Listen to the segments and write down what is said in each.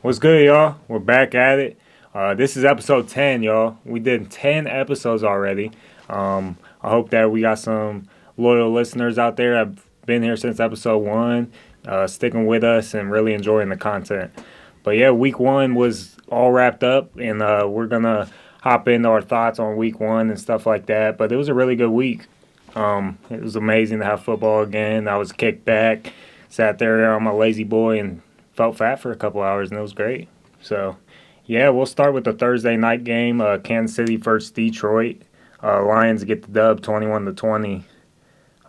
What's good, y'all? We're back at it. This is episode 10, y'all. We did 10 episodes already. I hope that we got some loyal listeners out there. I've been here since episode 1, sticking with us and really enjoying the content. But yeah, week 1 was all wrapped up, and we're going to hop into our thoughts on week 1 and stuff like that. But it was a really good week. It was amazing to have football again. I was kicked back, sat there on my lazy boy, and felt fat for a couple hours, and it was great. So, yeah, we'll start with the Thursday night game. Kansas City versus Detroit. Lions get the dub, 21-20.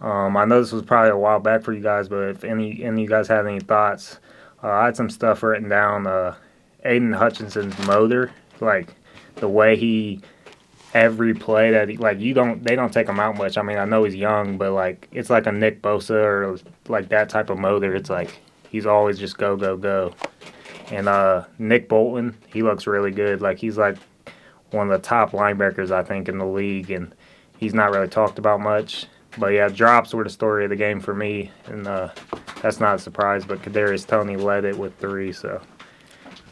I know this was probably a while back for you guys, but if any of you guys have any thoughts, I had some stuff written down. Aiden Hutchinson's motor, like the way he every play that they don't take him out much. I mean, I know he's young, but like it's like a Nick Bosa or like that type of motor. It's like he's always just go go go. And Nick Bolton, he looks really good. Like he's like one of the top linebackers I think in the league, and he's not really talked about much. But yeah, drops were the story of the game for me, and that's not a surprise. But Kadarius Toney led it with 3. So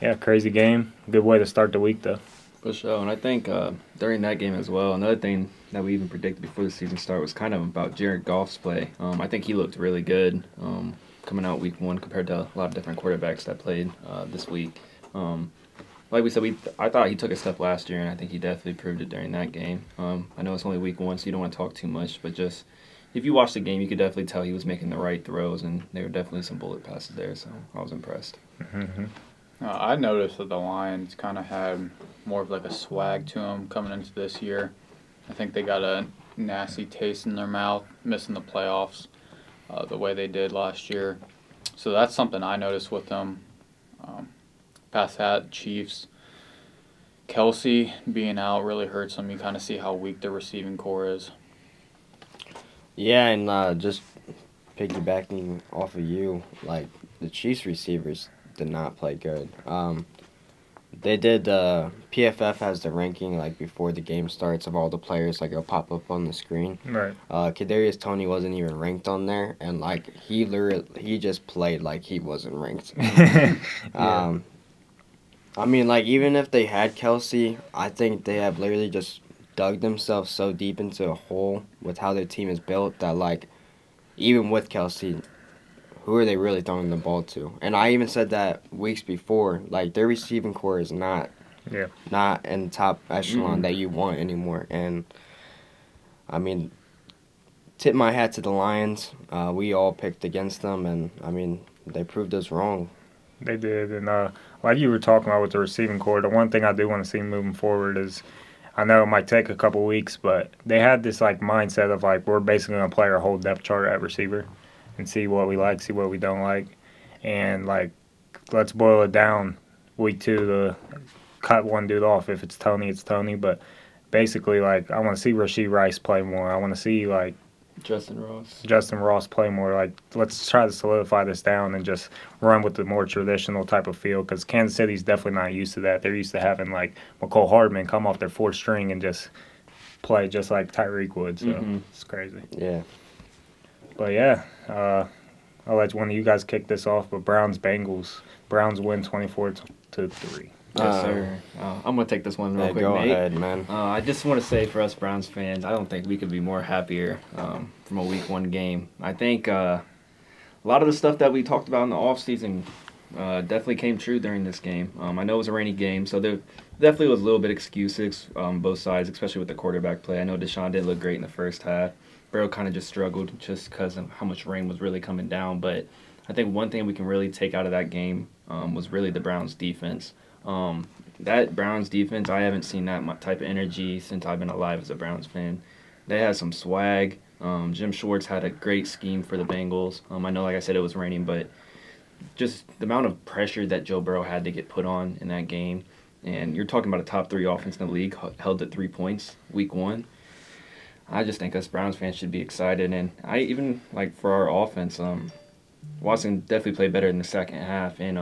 yeah, crazy game. Good way to start the week though. For sure, and I think during that game as well, another thing that we even predicted before the season started was kind of about Jared Goff's play. I think he looked really good coming out week 1 compared to a lot of different quarterbacks that played this week. Like we said, I thought he took a step last year, and I think he definitely proved it during that game. I know it's only week 1, so you don't want to talk too much, but just if you watch the game, you could definitely tell he was making the right throws, and there were definitely some bullet passes there, so I was impressed. Mm-hmm. I noticed that the Lions kind of had more of like a swag to them coming into this year. I think they got a nasty taste in their mouth, missing the playoffs the way they did last year. So that's something I noticed with them. Past that, Chiefs, Kelsey being out really hurts them. You kind of see how weak the receiving core is. Yeah, and just piggybacking off of you, like the Chiefs receivers did not play good. They did. PFF has the ranking like before the game starts of all the players. Like it'll pop up on the screen. Right. Kadarius Toney wasn't even ranked on there, and like he just played like he wasn't ranked. Yeah. I mean, like even if they had Kelsey, I think they have literally just dug themselves so deep into a hole with how their team is built that like even with Kelsey, who are they really throwing the ball to? And I even said that weeks before. Like their receiving core is not in top echelon that you want anymore. And I mean, tip my hat to the Lions. We all picked against them, and I mean they proved us wrong. They did, and like you were talking about with the receiving core, the one thing I do want to see moving forward is, I know it might take a couple weeks, but they had this like mindset of like we're basically gonna play our whole depth chart at receiver, and see what we like, see what we don't like, and like let's boil it down. Week 2 to cut one dude off. If it's Tony, it's Tony. But basically, like I want to see Rashee Rice play more. I want to see like Justin Ross play more. Like, let's try to solidify this down and just run with the more traditional type of feel because Kansas City's definitely not used to that. They're used to having, like, McCole Hardman come off their 4th string and just play just like Tyreek would. So it's crazy. Yeah. But, yeah, I'll let one of you guys kick this off. But Browns-Bengals. Browns win 24-3. Yes, sir. I'm going to take this one real quick, go Nate. ahead, man. I just want to say for us Browns fans, I don't think we could be more happier from a Week 1 game. I think a lot of the stuff that we talked about in the offseason definitely came true during this game. I know it was a rainy game, so there definitely was a little bit of excuses on both sides, especially with the quarterback play. I know Deshaun didn't look great in the first half. Burrow kind of just struggled just because of how much rain was really coming down. But I think one thing we can really take out of that game was really the Browns' defense. That Browns defense, I haven't seen that type of energy since I've been alive as a Browns fan. They had some swag. Jim Schwartz had a great scheme for the Bengals. I know, like I said, it was raining, but just the amount of pressure that Joe Burrow had to get put on in that game. And you're talking about a top 3 offense in the league, held at 3 points, Week 1. I just think us Browns fans should be excited. And I even, like, for our offense, Watson definitely played better in the second half. And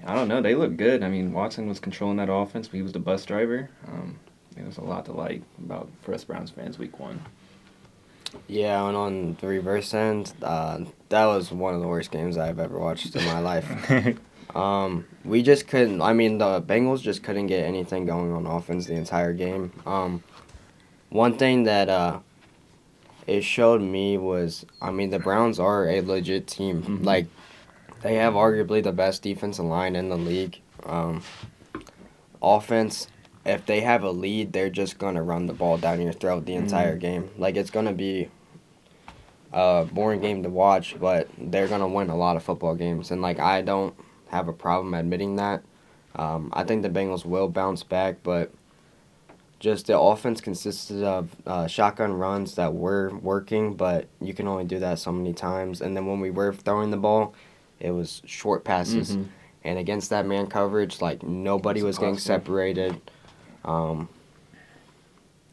I don't know. They look good. I mean, Watson was controlling that offense, but he was the bus driver. There was a lot to like about for us Browns fans Week 1. Yeah, and on the reverse end, that was one of the worst games I've ever watched in my life. We just couldn't. I mean, the Bengals just couldn't get anything going on offense the entire game. One thing that it showed me was, I mean, the Browns are a legit team. Mhm. Like, they have arguably the best defensive line in the league. Offense, if they have a lead, they're just gonna run the ball down your throat the entire game. Like, it's gonna be a boring game to watch, but they're gonna win a lot of football games, and like I don't have a problem admitting that. I think the Bengals will bounce back, but just the offense consisted of shotgun runs that were working, but you can only do that so many times. And then when we were throwing the ball, it was short passes, Mhm. and against that man coverage, like nobody was getting impossible. separated.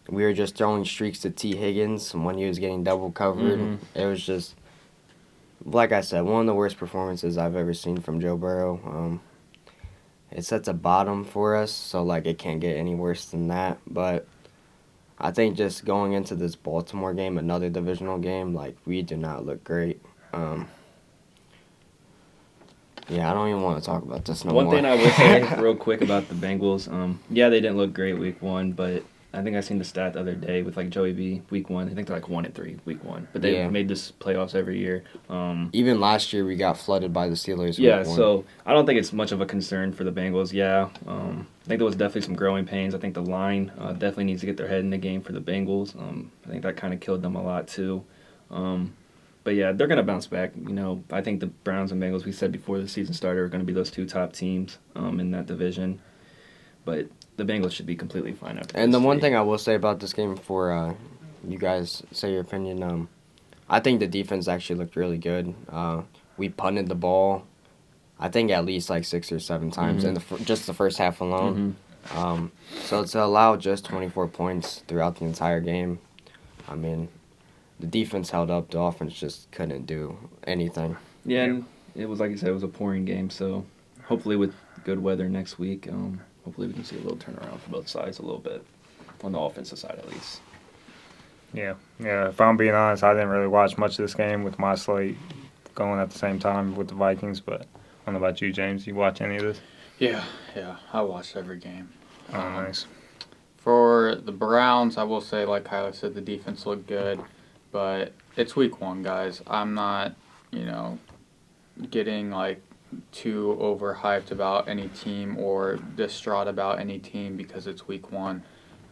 We were just throwing streaks to T. Higgins when he was getting double covered. Mhm. It was just, like I said, one of the worst performances I've ever seen from Joe Burrow. It sets a bottom for us, so like it can't get any worse than that. But I think just going into this Baltimore game, another divisional game, like we do not look great. Yeah, I don't even want to talk about this no One more. thing I will say real quick about the Bengals, yeah, they didn't look great week 1, but I think I seen the stat the other day with like Joey B week 1. I think they're like 1-3 week 1, but they've Yeah. made this playoffs every year. Even last year, we got flooded by the Steelers. Yeah, week one. so I don't think it's much of a concern for the Bengals. Yeah, I think there was definitely some growing pains. I think the line definitely needs to get their head in the game for the Bengals. I think that kind of killed them a lot too. But yeah, they're going to bounce back. You know, I think the Browns and Bengals, we said before the season started, are going to be those two top teams in that division. But the Bengals should be completely fine after And the this one week. thing I will say about this game before you guys say your opinion, I think the defense actually looked really good. We punted the ball, I think at least like 6 or 7 times in just the first half alone. So to allow just 24 points throughout the entire game, I mean, the defense held up. The offense just couldn't do anything. Yeah, and it was like you said, it was a pouring game. So hopefully with good weather next week, hopefully we can see a little turnaround for both sides a little bit, on the offensive side at least. Yeah. If I'm being honest, I didn't really watch much of this game with my slate going at the same time with the Vikings. But I don't know about you, James. You watch any of this? Yeah, I watched every game. Oh, nice. For the Browns, I will say, like Kyler said, the defense looked good, but it's week 1, guys. I'm not, getting like too overhyped about any team or distraught about any team because it's week 1.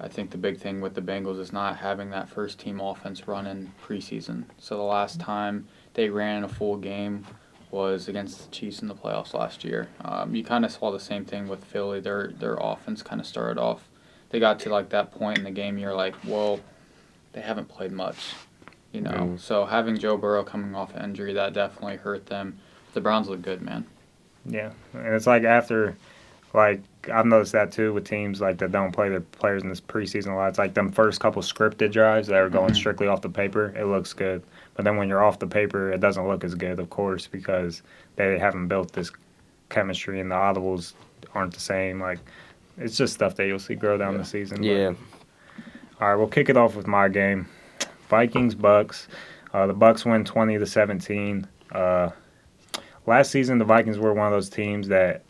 I think the big thing with the Bengals is not having that first team offense run in preseason. So the last time they ran a full game was against the Chiefs in the playoffs last year. You kind of saw the same thing with Philly. Their offense kind of started off. They got to like that point in the game. You're like, well, they haven't played much, So having Joe Burrow coming off an injury, that definitely hurt them. The Browns look good, man. Yeah, and it's like after, like I've noticed that too with teams like that don't play their players in this preseason a lot. It's like them first couple scripted drives that are going strictly off the paper. It looks good, but then when you're off the paper, it doesn't look as good, of course, because they haven't built this chemistry and the audibles aren't the same. Like it's just stuff that you'll see grow down the season. But. Yeah. All right, we'll kick it off with my game. Vikings Bucks. The Bucks win 20-17. Last season, the Vikings were one of those teams that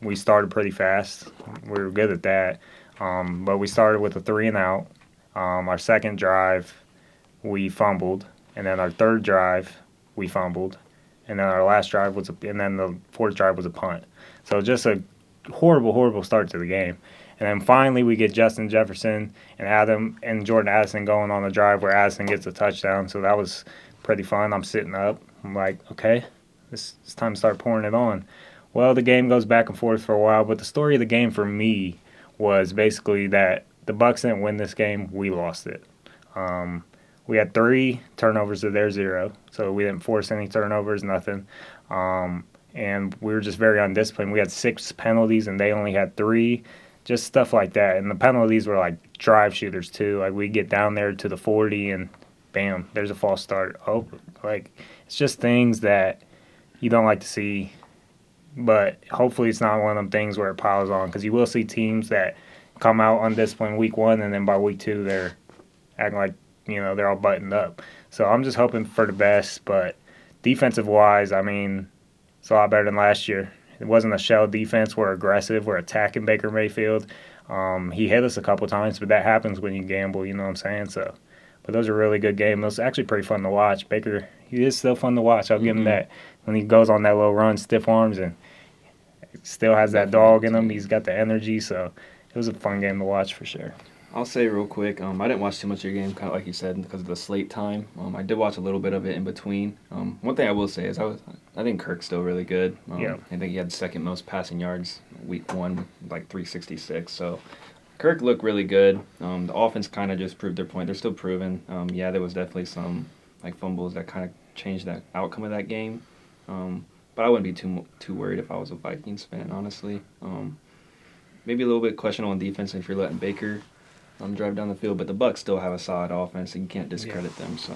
we started pretty fast. We were good at that, but we started with a 3-and-out. Our second drive, we fumbled, and then our third drive, we fumbled, and then our last drive and then the fourth drive was a punt. So just a horrible, horrible start to the game. And then finally we get Justin Jefferson and Jordan Addison going on the drive where Addison gets a touchdown. So that was pretty fun. I'm sitting up. I'm like, okay, it's time to start pouring it on. Well, the game goes back and forth for a while, but the story of the game for me was basically that the Bucks didn't win this game. We lost it. We had 3 turnovers to their 0, so we didn't force any turnovers, nothing. And we were just very undisciplined. We had 6 penalties, and they only had 3. Just stuff like that. And the penalties were like drive shooters too. Like we get down there to the 40 and bam, there's a false start. Oh, like it's just things that you don't like to see. But hopefully it's not one of them things where it piles on, because you will see teams that come out undisciplined week 1 and then by week 2 they're acting like, they're all buttoned up. So I'm just hoping for the best. But defensive wise, I mean, It's a lot better than last year. It wasn't a shell defense. We're aggressive. We're attacking Baker Mayfield. He hit us a couple times, but that happens when you gamble. You know what I'm saying? So, but those are really good games. It was actually pretty fun to watch. Baker, he is still fun to watch. I'll give him that. When he goes on that little run, stiff arms, and still has that dog in him. He's got the energy. So it was a fun game to watch for sure. I'll say real quick, I didn't watch too much of your game, kind of like you said, because of the slate time. I did watch a little bit of it in between. One thing I will say is I think Kirk's still really good. Yeah. I think he had the second most passing yards week 1, like 366. So Kirk looked really good. The offense kind of just proved their point. They're still proving. Yeah, there was definitely some like fumbles that kind of changed that outcome of that game. But I wouldn't be too worried if I was a Vikings fan, honestly. Maybe a little bit questionable on defense if you're letting Baker drive down the field, but the Bucks still have a solid offense, and you can't discredit them. So,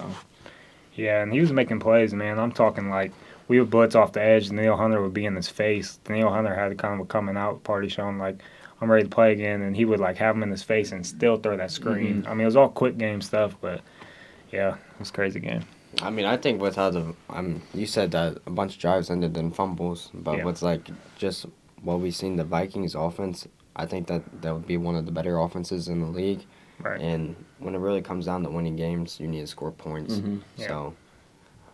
yeah, and he was making plays, man. I'm talking like we would blitz off the edge, Danielle Hunter would be in his face. Danielle Hunter had kind of a coming out party showing like I'm ready to play again, and he would like have him in his face and still throw that screen. I mean, it was all quick game stuff, but yeah, it was a crazy game. I mean, I think with how you said that a bunch of drives ended in fumbles, but with like just what we've seen the Vikings offense, I think that would be one of the better offenses in the league. Right. And when it really comes down to winning games, you need to score points. Yeah. So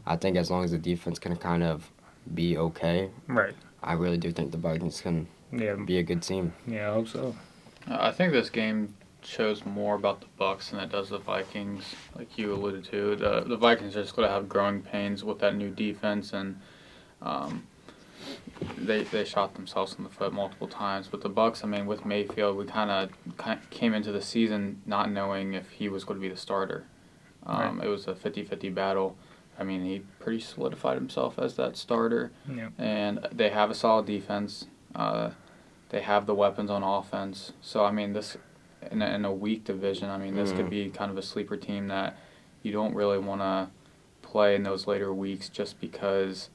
I think as long as the defense can kind of be okay, Right. I really do think the Vikings can be a good team. Yeah, I hope so. I think this game shows more about the Bucks than it does the Vikings, like you alluded to. The Vikings are just going to have growing pains with that new defense, and they shot themselves in the foot multiple times. But the Bucks, I mean, with Mayfield, we kind of came into the season not knowing if he was going to be the starter. Right. It was a 50-50 battle. I mean, he pretty solidified himself as that starter. Yeah. And they have a solid defense. They have the weapons on offense. So, I mean, this in a weak division, I mean, this could be kind of a sleeper team that you don't really want to play in those later weeks just because,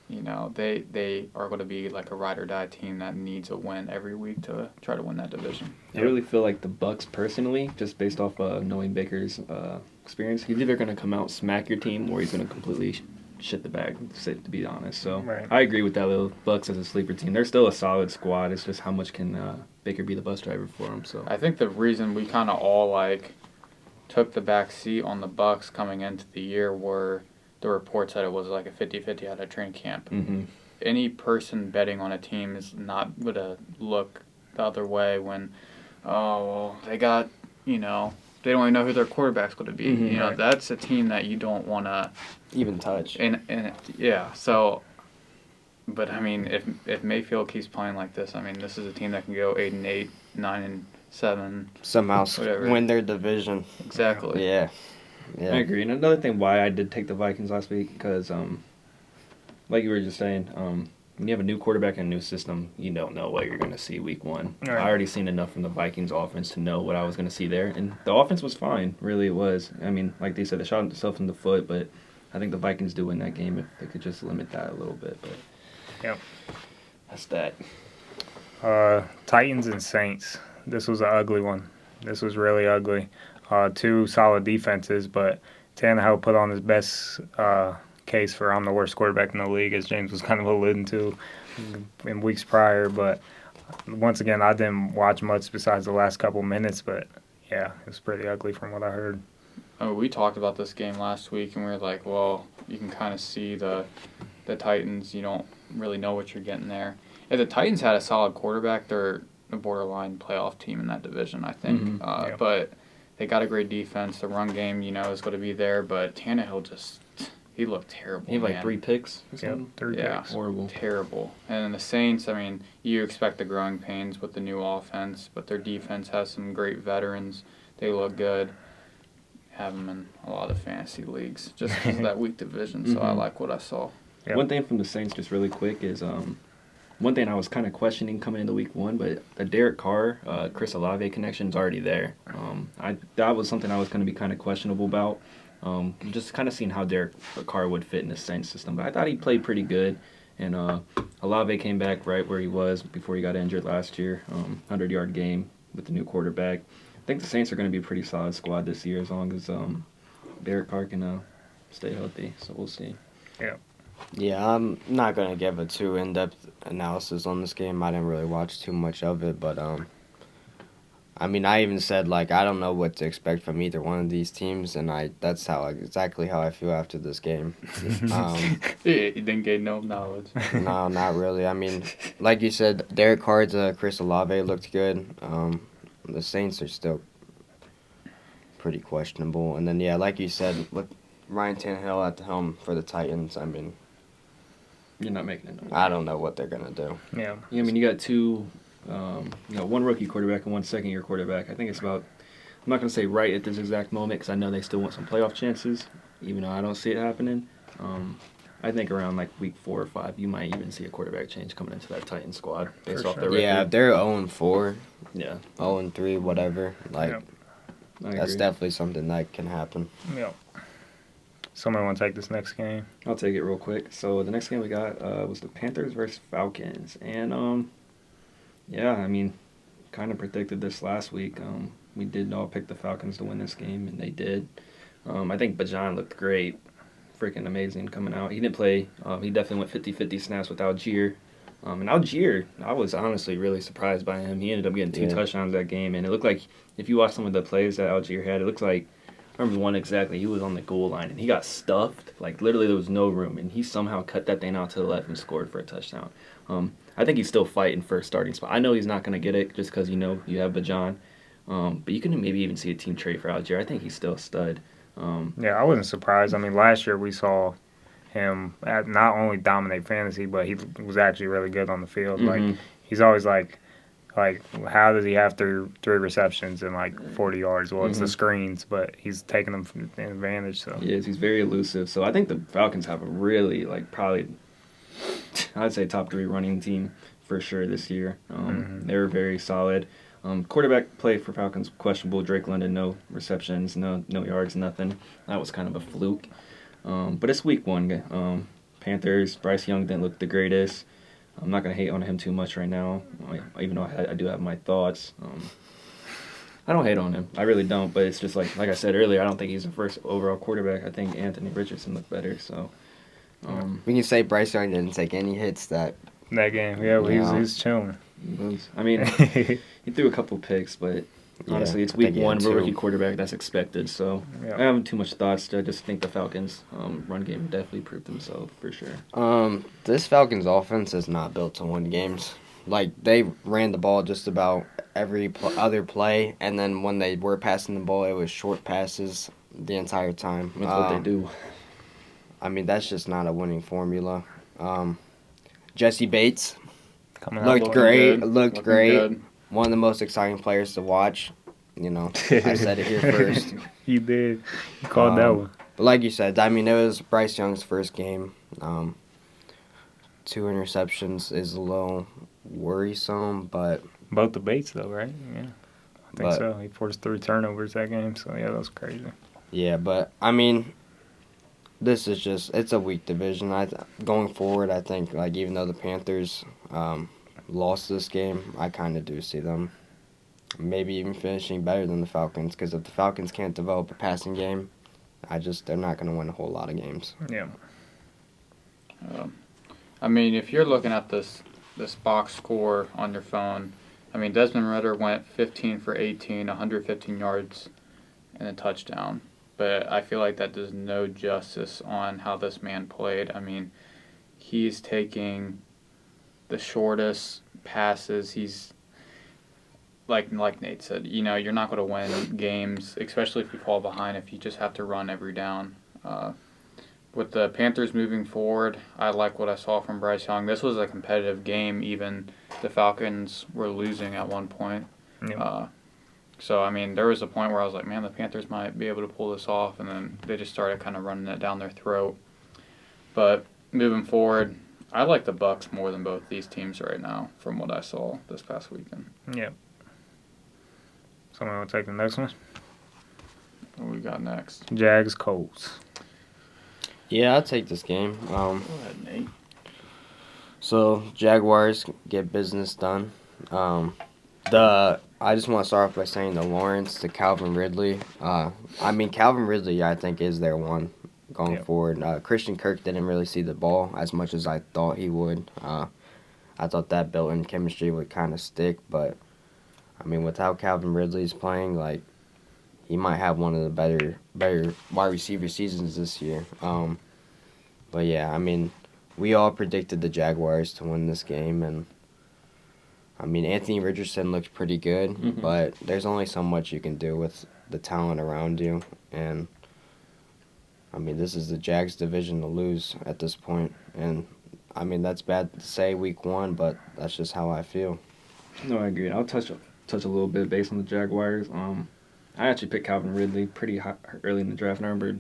you know, they are going to be like a ride or die team that needs a win every week to try to win that division. I really feel like the Bucks, personally, just based off knowing Baker's experience, he's either going to come out smack your team or he's going to completely shit the bag, to be honest. So Right. I agree with that. Little Bucks as a sleeper team, they're still a solid squad. It's just how much can Baker be the bus driver for them. So I think the reason we kind of all like took the back seat on the Bucks coming into the year were the reports that it was like a 50-50 at a training camp. Any person betting on a team is not going to look the other way when, oh, well, they got, you know, they don't even know who their quarterback's going to be. You know, Right. that's a team that you don't want to Even touch. And yeah, so. But I mean, if Mayfield keeps playing like this, I mean, this is a team that can go 8-8, 9-7. Somehow Whatever. win their division. Exactly. Yeah. I agree. And another thing why I did take the Vikings last week, because like you were just saying, when you have a new quarterback and a new system, you don't know what you're going to see week 1. Right. I already seen enough from the Vikings offense to know what I was going to see there. And the offense was fine, really it was. I mean, like they said, they shot themselves in the foot, but I think the Vikings do win that game if they could just limit that a little bit. But Yep. that's that. Titans and Saints. This was an ugly one. This was really ugly. Two solid defenses, but Tannehill put on his best case for I'm the worst quarterback in the league, as James was kind of alluding to in weeks prior. But once again, I didn't watch much besides the last couple minutes, but yeah, it was pretty ugly from what I heard. Oh, we talked about this game last week, and we were like, well, you can kind of see the Titans. You don't really know what you're getting there. If the Titans had a solid quarterback, they're a borderline playoff team in that division, I think. Yeah. But they got a great defense. The run game, you know, is going to be there. But Tannehill he looked terrible. He had like man. 3 picks or Yep, something. 3 Yeah. picks. Horrible. Terrible. And then the Saints, I mean, you expect the growing pains with the new offense, but their defense has some great veterans. They look good. Have them in a lot of fantasy leagues just because of that weak division. So I like what I saw. Yep. One thing from the Saints, just really quick, is one thing I was kind of questioning coming into week 1, but the Derek Carr, Chris Olave connection is already there. That was something I was going to be kind of questionable about. Just kind of seeing how Derek Carr would fit in the Saints system. But I thought he played pretty good. And Olave came back right where he was before he got injured last year. 100-yard game with the new quarterback. I think the Saints are going to be a pretty solid squad this year as long as Derek Carr can stay healthy. So we'll see. Yeah. Yeah, I'm not gonna give a too in-depth analysis on this game. I didn't really watch too much of it, but I mean, I even said like I don't know what to expect from either one of these teams, and that's exactly how I feel after this game. You didn't gain no knowledge. No, not really. I mean, like you said, Derek Carr's Chris Olave looked good. The Saints are still pretty questionable, and then yeah, like you said, with Ryan Tannehill at the helm for the Titans, I mean, You're not making it. I don't know what they're gonna do. Yeah. Yeah, I mean, you got two, one rookie quarterback and one second-year quarterback. I think it's about, I'm not going to say right at this exact moment because I know they still want some playoff chances, even though I don't see it happening. I think around like week 4 or 5, you might even see a quarterback change coming into that Titan squad based For off sure. their record. Yeah, if they're 0-4, Yeah, 0-3, whatever. Like Yeah. I that's agree. definitely something that can happen. Yeah. Somebody want to take this next game? I'll take it real quick. So the next game we got was the Panthers versus Falcons, and yeah, I mean, kind of predicted this last week. We did all pick the Falcons to win this game, and they did. I think Bajan looked great, freaking amazing coming out. He didn't play. He definitely went 50-50 snaps with Algier. And Algier, I was honestly really surprised by him. He ended up getting 2 Yeah. touchdowns that game, and it looked like if you watch some of the plays that Algier had, it looks like. I remember one exactly. He was on the goal line and he got stuffed. Like literally, there was no room, and he somehow cut that thing out to the left and scored for a touchdown. I think he's still fighting for a starting spot. I know he's not going to get it just because you have Bajan, but you can maybe even see a team trade for Algier. I think he's still a stud. Yeah, I wasn't surprised. I mean, last year we saw him not only dominate fantasy, but he was actually really good on the field. Mhm. Like he's always like, how does he have three receptions and like 40 yards? Well, it's the Mhm. screens, but he's taking them from the advantage. So He is. He's very elusive. So I think the Falcons have a really probably I'd say top 3 running team for sure this year. They're very solid. Quarterback play for Falcons questionable. Drake London, no receptions, no yards, nothing. That was kind of a fluke. But it's week 1. Panthers, Bryce Young didn't look the greatest. I'm not going to hate on him too much right now, even though I do have my thoughts. I don't hate on him. I really don't. But it's just like I said earlier, I don't think he's the first overall quarterback. I think Anthony Richardson looked better. So We can say Bryce Young didn't take any hits that. that game, yeah, Yeah. he's chilling. I mean, he threw a couple picks, but honestly, Yeah, it's I week think he had 1. We're 2. rookie quarterback. That's expected. So Yeah. I haven't too much thoughts. I just think the Falcons' run game definitely proved themselves for sure. This Falcons offense is not built to win games. Like they ran the ball just about every other play, and then when they were passing the ball, it was short passes the entire time. That's what they do. I mean, that's just not a winning formula. Jesse Bates Coming looked out. great. good. Looked Looking great. good. One of the most exciting players to watch. You know, I said it here first. He did. He called that one. But like you said, I mean, it was Bryce Young's first game. 2 interceptions is a little worrisome, but Both the Bates though, right? Yeah, I think But- so. He forced 3 turnovers that game, so yeah, that was crazy. yeah, but I mean, this is it's a weak division. Going forward, I think like even though the Panthers lost this game, I kind of do see them maybe even finishing better than the Falcons because if the Falcons can't develop a passing game, they're not going to win a whole lot of games. Yeah. I mean, if you're looking at this box score on your phone, I mean, Desmond Ritter went 15 for 18, 115 yards, and a touchdown. But I feel like that does no justice on how this man played. I mean, he's taking the shortest passes. He's like Nate said, you're not going to win games, especially if you fall behind, if you just have to run every down. With the Panthers moving forward, I like what I saw from Bryce Young. This was a competitive game. Even the Falcons were losing at one point. Yeah. So, I mean, there was a point where I was like, man, the Panthers might be able to pull this off, and then they just started kind of running it down their throat. But moving forward, I like the Bucks more than both these teams right now from what I saw this past weekend. Yeah. Someone will take the next one. What we got next? Jags Colts. Yeah, I'll take this game. Go ahead, Nate. So Jaguars get business done. I just want to start off by saying the Lawrence to Calvin Ridley. I mean Calvin Ridley, I think is their one. going forward. Christian Kirk didn't really see the ball as much as I thought he would. I thought that built-in chemistry would kind of stick, but I mean, with how Calvin Ridley's playing, like he might have one of the better wide receiver seasons this year. But yeah, I mean, we all predicted the Jaguars to win this game, and I mean, Anthony Richardson looked pretty good, but there's only so much you can do with the talent around you, and I mean, this is the Jags division to lose at this point, and I mean, that's bad to say week 1, but that's just how I feel. No, I agree. I'll touch a little bit based on the Jaguars. I actually picked Calvin Ridley pretty high, early in the draft. And I remember,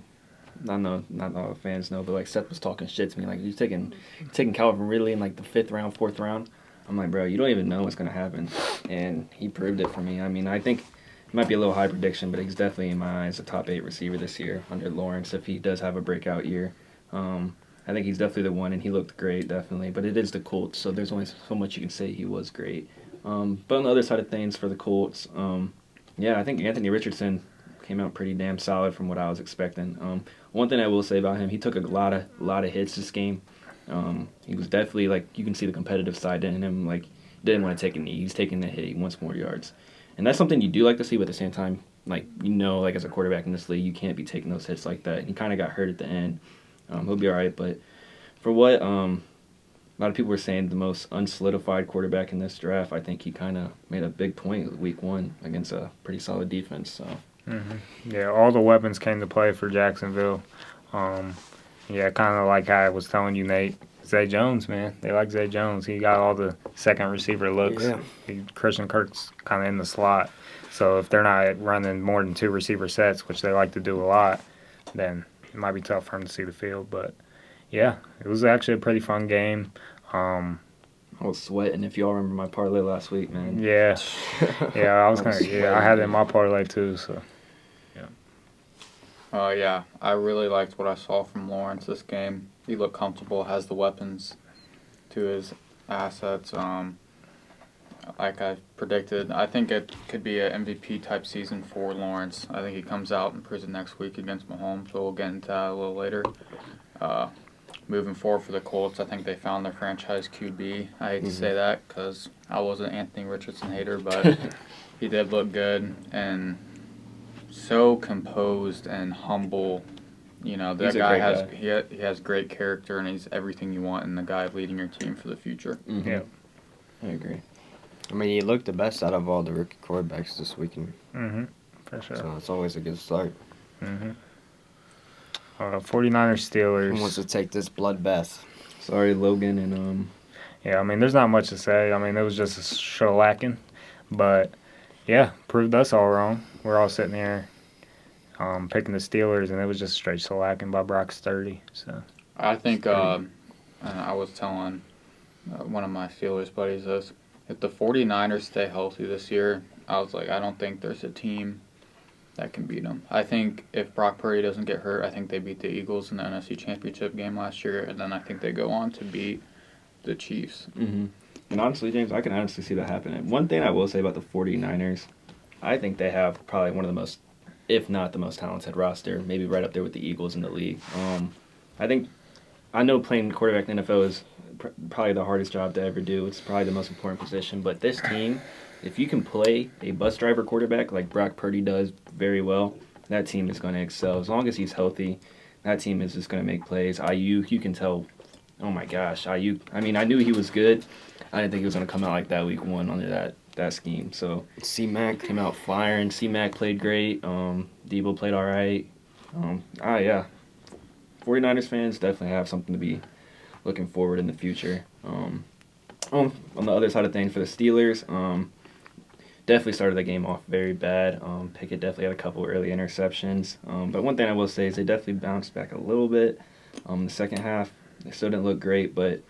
I know not all the fans know, but like Seth was talking shit to me, like you're taking Calvin Ridley in like the 5th round, 4th round. I'm like, bro, you don't even know what's gonna happen, and he proved it for me. I mean, I think it might be a little high prediction, but he's definitely in my eyes a top 8 receiver this year under Lawrence if he does have a breakout year. I think he's definitely the one, and he looked great, definitely. But it is the Colts, so there's only so much you can say he was great. But on the other side of things for the Colts, yeah, I think Anthony Richardson came out pretty damn solid from what I was expecting. One thing I will say about him, he took a lot of hits this game. He was definitely, like, you can see the competitive side in him. Like, didn't want to take a knee. He's taking the hit. He wants more yards. And that's something you do like to see, but at the same time, like, like, as a quarterback in this league, you can't be taking those hits like that. And he kind of got hurt at the end. He'll be all right. But for what a lot of people were saying, the most unsolidified quarterback in this draft, I think he kind of made a big point week 1 against a pretty solid defense. So. Yeah, all the weapons came to play for Jacksonville. Yeah, kind of like I was telling you, Nate. Zay Jones, man. They like Zay Jones. He got all the second receiver looks. Yeah. Christian Kirk's kind of in the slot. So if they're not running more than 2 receiver sets, which they like to do a lot, then it might be tough for him to see the field. But, yeah, it was actually a pretty fun game. I was sweating, if y'all remember my parlay last week, man. Yeah. Yeah, I had it in my parlay too, so. Yeah, I really liked what I saw from Lawrence this game. He looked comfortable, has the weapons to his assets. Like I predicted, I think it could be an MVP type season for Lawrence. I think he comes out and proves it next week against Mahomes, so we'll get into that a little later. Moving forward for the Colts, I think they found their franchise QB. I hate to say that because I was an Anthony Richardson hater, but he did look good and so composed and humble. You know, that guy he has great character, and he's everything you want in the guy leading your team for the future. Mm-hmm. Yeah. I agree. I mean, he looked the best out of all the rookie quarterbacks this weekend. For sure. So it's always a good start. 49ers Steelers. Who wants to take this bloodbath? Sorry, Logan, and Yeah, I mean, there's not much to say. I mean, it was just a shellacking. But, yeah, proved us all wrong. We're all sitting here picking the Steelers, and it was just straight shellacking by Brock Sturdy. So I think I was telling one of my Steelers buddies this. If the 49ers stay healthy this year, I was like, I don't think there's a team that can beat them. I think if Brock Purdy doesn't get hurt, I think they beat the Eagles in the NFC Championship game last year, and then I think they go on to beat the Chiefs. Mm-hmm. And honestly, James, I can honestly see that happening. One thing I will say about the 49ers, I think they have probably one of the most, if not the most talented roster, maybe right up there with the Eagles in the league. I know playing quarterback in the NFL is probably the hardest job to ever do. It's probably the most important position. But this team, if you can play a bus driver quarterback like Brock Purdy does very well, that team is going to excel. As long as he's healthy, that team is just going to make plays. Ayuk, you can tell, oh my gosh, Ayuk. I mean, I knew he was good. I didn't think he was going to come out like that week 1 under that scheme. So C-Mac came out firing. C-Mac played great. Debo played all right. Yeah. 49ers fans definitely have something to be looking forward in the future. On the other side of things for the Steelers, definitely started the game off very bad. Pickett definitely had a couple early interceptions. But one thing I will say is they definitely bounced back a little bit. The second half, they still didn't look great, but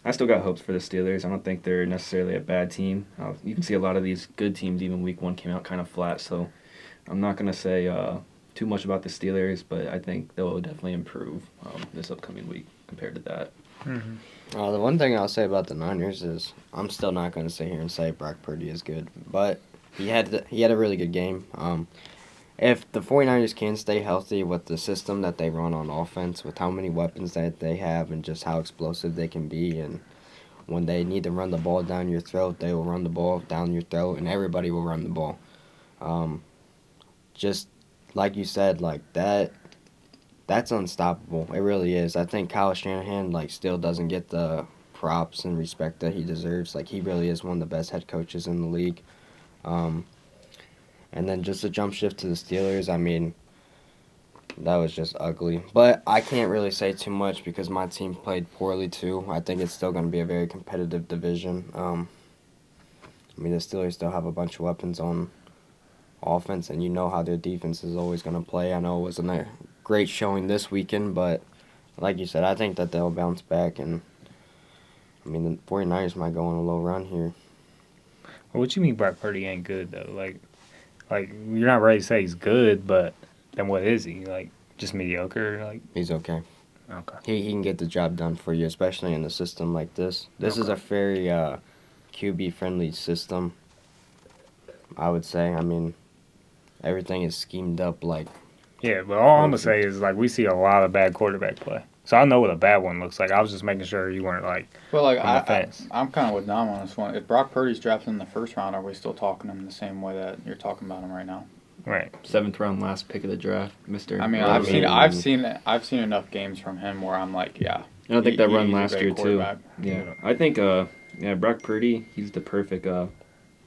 I still got hopes for the Steelers. I don't think they're necessarily a bad team. You can see a lot of these good teams, even week 1, came out kind of flat. So I'm not going to say too much about the Steelers, but I think they'll definitely improve this upcoming week compared to that. The one thing I'll say about the Niners is I'm still not going to sit here and say Brock Purdy is good, but he had a really good game. if the 49ers can stay healthy with the system that they run on offense, with how many weapons that they have and just how explosive they can be, and when they need to run the ball down your throat, they will run the ball down your throat, and everybody will run the ball. Just like you said, like that's unstoppable. It really is. I think Kyle Shanahan still doesn't get the props and respect that he deserves. Like, he really is one of the best head coaches in the league. And then just a jump shift to the Steelers, I mean, that was just ugly. But I can't really say too much because my team played poorly too. I think it's still going to be a very competitive division. I mean, the Steelers still have a bunch of weapons on offense, and you know how their defense is always going to play. I know it wasn't a great showing this weekend, but like you said, I think that they'll bounce back. And, I mean, the 49ers might go on a little run here. Well, what you mean Brock Purdy ain't good, though? Like you're not ready to say he's good, but then what is he? Like, just mediocre? Like, He's okay. okay. He can get the job done for you, especially in a system like this. This is a very QB-friendly system, I would say. I mean, everything is schemed up like... Yeah, but all I'm going to say is, we see a lot of bad quarterback play. So I know what a bad one looks like. I was just making sure you weren't, on the fence. I'm kind of with Dom on this one. If Brock Purdy's drafted in the first round, are we still talking him the same way that you're talking about him right now? Right. 7th round, last pick of the draft, Mr. I mean, I've seen enough games from him where I'm like, yeah. And I think that run he's a last great year, too. quarterback. Yeah. I think, Brock Purdy, he's the perfect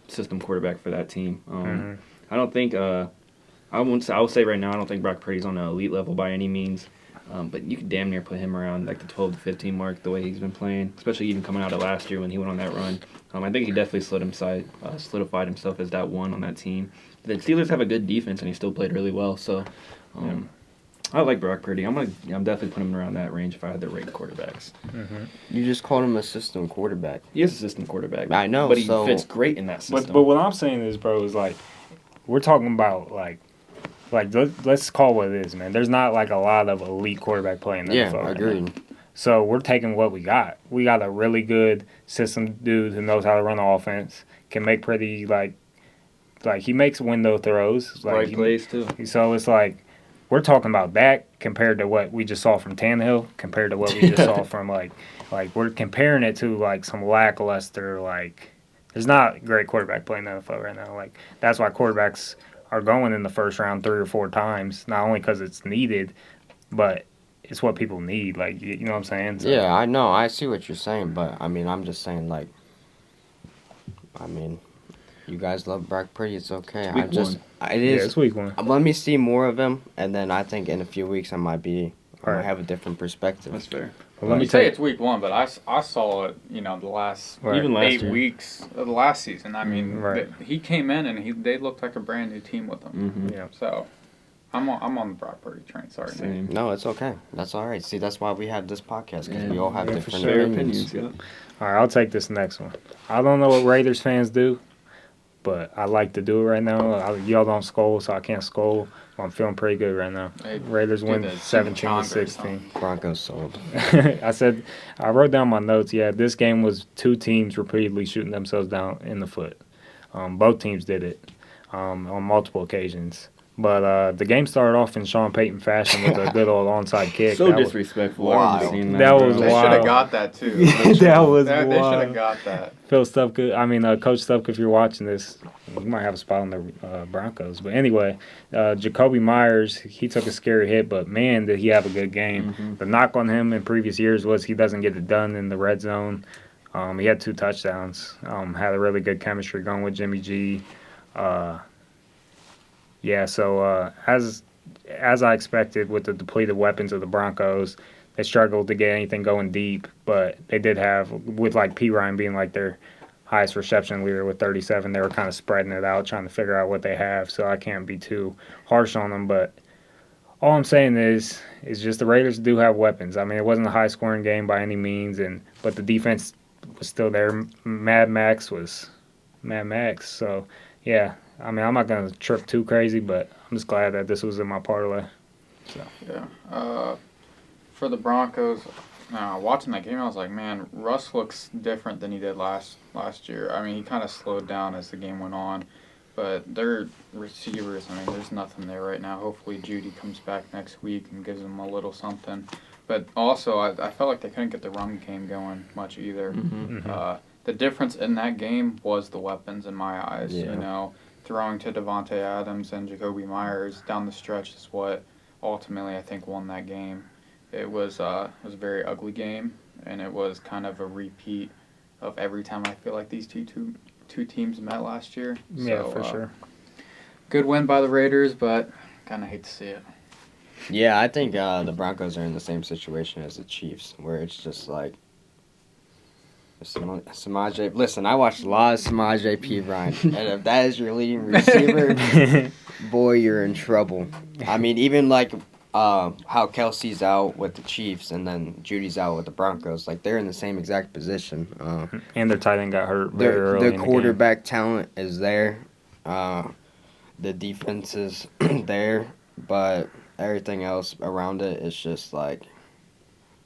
system quarterback for that team. I don't think, I will say right now, I don't think Brock Purdy's on an elite level by any means. But you could damn near put him around the 12 to 15 mark the way he's been playing, especially even coming out of last year when he went on that run. I think he definitely solidified himself as that one on that team. The Steelers have a good defense, and he still played really well. So I like Brock Purdy. I'm definitely putting him around that range if I had to rate quarterbacks. Mm-hmm. You just called him a system quarterback. He is a system quarterback. I know, but he fits great in that system. But what I'm saying is, bro, is we're talking about let's call what it is, man. There's not a lot of elite quarterback play in the NFL. Yeah, agreed. So we're taking what we got. We got a really good system dude who knows how to run the offense, can make pretty he makes window throws. Right plays too. So it's we're talking about that compared to what we just saw from Tannehill, compared to what we just saw from we're comparing it to some lackluster there's not great quarterback play in the NFL right now. That's why quarterbacks are going in the first round 3 or 4 times, not only because it's needed, but it's what people need. You know what I'm saying? So, yeah, I know. I see what you're saying, but, I mean, I'm just saying, you guys love Brock Purdy. It's okay. Week one. It is. Yeah, it's week 1. Let me see more of him, and then I think in a few weeks I might have a different perspective. That's fair. Well, let me say tell it's week 1, but I saw it, the last even last 8 year. weeks of the last season. I mean, Right. he came in and they looked like a brand new team with him. Mm-hmm. Yeah. So I'm on the Brock Purdy train. Sorry, man. Same. No, it's okay. That's all right. See, that's why we have this podcast, because we all have Yeah, for different sure. opinions. Yeah. All right, I'll take this next one. I don't know what Raiders fans do, but I like to do it right now. Y'all don't scold, so I can't scold. I'm feeling pretty good right now. Hey, Raiders win the 17-16. Broncos sold. I wrote down my notes. Yeah, this game was 2 teams repeatedly shooting themselves down in the foot. Both teams did it on multiple occasions. But the game started off in Sean Payton fashion with a good old onside kick. So disrespectful. Wow. I remember seeing that. That bro. was They wild. should have got that too. That was They should wild. have got that. Coach Stupka, if you're watching this, you might have a spot on the Broncos. But anyway, Jacoby Myers, he took a scary hit, but man, did he have a good game. Mm-hmm. The knock on him in previous years was he doesn't get it done in the red zone. He had 2 touchdowns, had a really good chemistry going with Jimmy G. So as I expected with the depleted weapons of the Broncos, they struggled to get anything going deep, but they did have, with P. Ryan being their highest reception leader with 37, they were kind of spreading it out, trying to figure out what they have, so I can't be too harsh on them, but all I'm saying is just the Raiders do have weapons. I mean, it wasn't a high-scoring game by any means, but the defense was still there. Mad Max, so yeah. I mean, I'm not going to trip too crazy, but I'm just glad that this was in my parlay. So. Yeah. For the Broncos, watching that game, I was like, man, Russ looks different than he did last year. I mean, he kind of slowed down as the game went on. but their receivers, I mean, there's nothing there right now. Hopefully Judy comes back next week and gives them a little something. But also, I felt like they couldn't get the run game going much either. The difference in that game was the weapons in my eyes. Yeah. You know, throwing to Devontae Adams and Jacoby Myers down the stretch is what ultimately I think won that game. It was a very ugly game, and it was kind of a repeat of every time I feel like these two teams met last year. Yeah, So, for sure. Good win by the Raiders, but kind of hate to see it. Yeah, I think the Broncos are in the same situation as the Chiefs, where it's just like Samaje. Listen, I watched a lot of Samaje P. Ryan, and if that is your leading receiver, boy, you're in trouble. I mean, even like how Kelsey's out with the Chiefs, and then Judy's out with the Broncos. Like they're in the same exact position. And their tight end got hurt very early Their in the quarterback talent is there. The defense is there, but everything else around it is just like,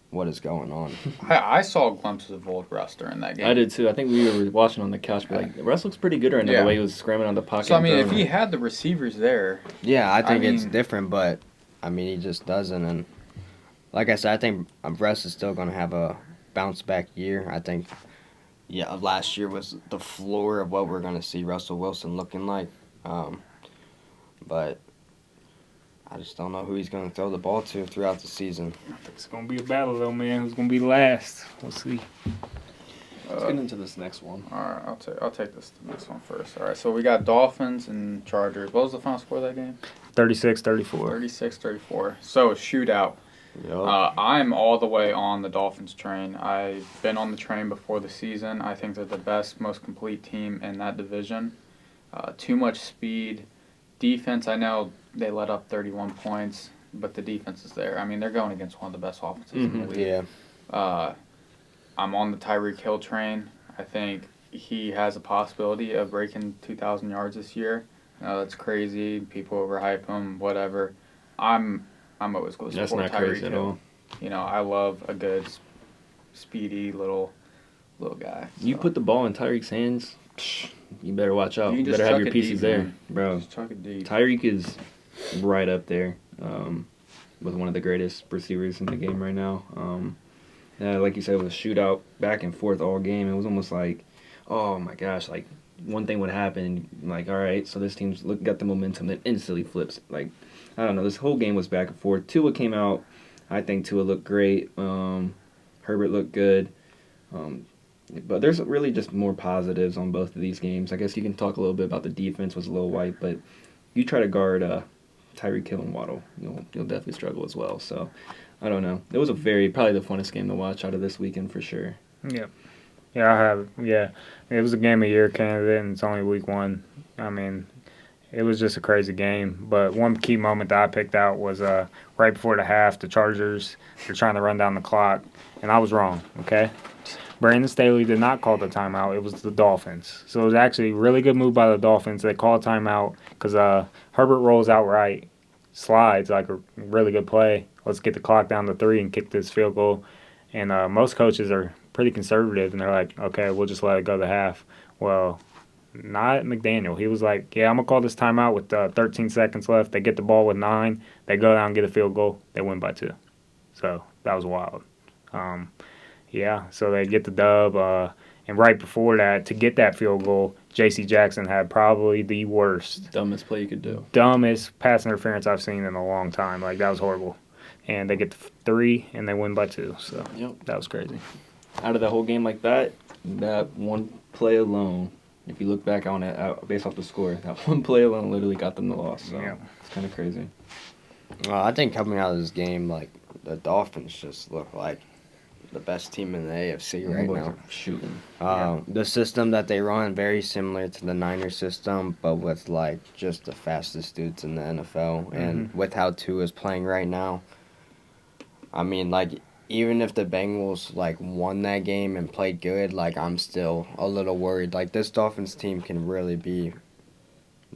what is going on? I saw glimpses of old Russ during that game. I did too. I think we were watching on the couch, but like Russ looks pretty good right now. Yeah. The way he was scrambling on the pocket. So I mean, and if he had the receivers there, Yeah, I think it's mean- different, but I mean, he just doesn't. And like I said, I think Russ is still going to have a bounce back year. I think, last year was the floor of what we're going to see Russell Wilson looking like. But I just don't know who he's going to throw the ball to throughout the season. It's going to be a battle, though, man. Who's going to be last? We'll see. let's get into this next one. All right, I'll take this one first. All right, so we got Dolphins and Chargers. What was the final score of that game? 36-34. 36-34. So shootout. Yup. I'm all the way on the Dolphins train. I've been on the train before the season. I think they're the best, most complete team in that division. Too much speed. Defense, I know they let up 31 points, but the defense is there. I mean, they're going against one of the best offenses in the league. Yeah. I'm on the Tyreek Hill train. I think he has a possibility of breaking 2,000 yards this year. That's crazy. People overhype him, whatever. I'm always going to That's support not Tyreek crazy at Hill. all. You know, I love a good, speedy little guy. You so. put the ball in Tyreek's hands, you better watch out. You You can just better have chuck your it pieces deep, there, man. bro. Just chuck it deep. Tyreek is right up there with one of the greatest receivers in the game right now. Yeah, like you said, it was a shootout back and forth all game. It was almost like, oh my gosh, like one thing would happen, like all right, so this team's got the momentum, then instantly flips. Like I don't know, this whole game was back and forth. Tua came out, I think Tua looked great. Herbert looked good. But there's really just more positives on both of these games. I guess you can talk a little bit about the defense was a little white, but you try to guard Tyreek Hill and Waddle, you'll definitely struggle as well. So I don't know. It was probably the funnest game to watch out of this weekend for sure. Yeah. Yeah, I have. Yeah. It was a game of year candidate, and it's only week one. I mean, it was just a crazy game. But one key moment that I picked out was right before the half, the Chargers, they're trying to run down the clock, and I was wrong, okay? Brandon Staley did not call the timeout. It was the Dolphins. So it was actually a really good move by the Dolphins. They called timeout because Herbert rolls out right, slides, like a really good play. Let's get the clock down to 3 and kick this field goal. And most coaches are pretty conservative, and they're like, okay, we'll just let it go to half. Well, not McDaniel. He was like, yeah, I'm going to call this timeout with 13 seconds left. They get the ball with 9. They go down and get a field goal. They win by 2. So that was wild. Yeah, so they get the dub. And right before that, to get that field goal, J.C. Jackson had probably the Dumbest play you could do. dumbest pass interference I've seen in a long time. Like, that was horrible. And they get the 3, and they win by 2. So that was crazy. Out of the whole game like that one play alone, if you look back on it based off the score, that one play alone literally got them the loss. So it's kind of crazy. I think coming out of this game, like, the Dolphins just look like the best team in the AFC right now. Shooting. The system that they run very similar to the Niners system, but with like just the fastest dudes in the NFL, and with how Tua is playing right now. I mean, like, even if the Bengals like won that game and played good, like, I'm still a little worried. Like, this Dolphins team can really be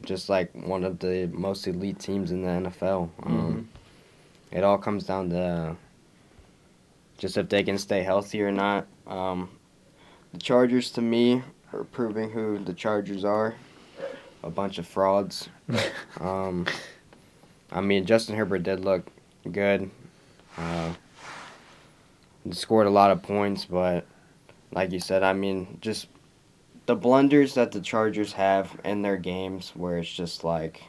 just like one of the most elite teams in the NFL. It all comes down to just if they can stay healthy or not. The Chargers, to me, are proving who the Chargers are. a bunch of frauds. I mean, Justin Herbert did look good. Scored a lot of points, but like you said, I mean, just the blunders that the Chargers have in their games where it's just like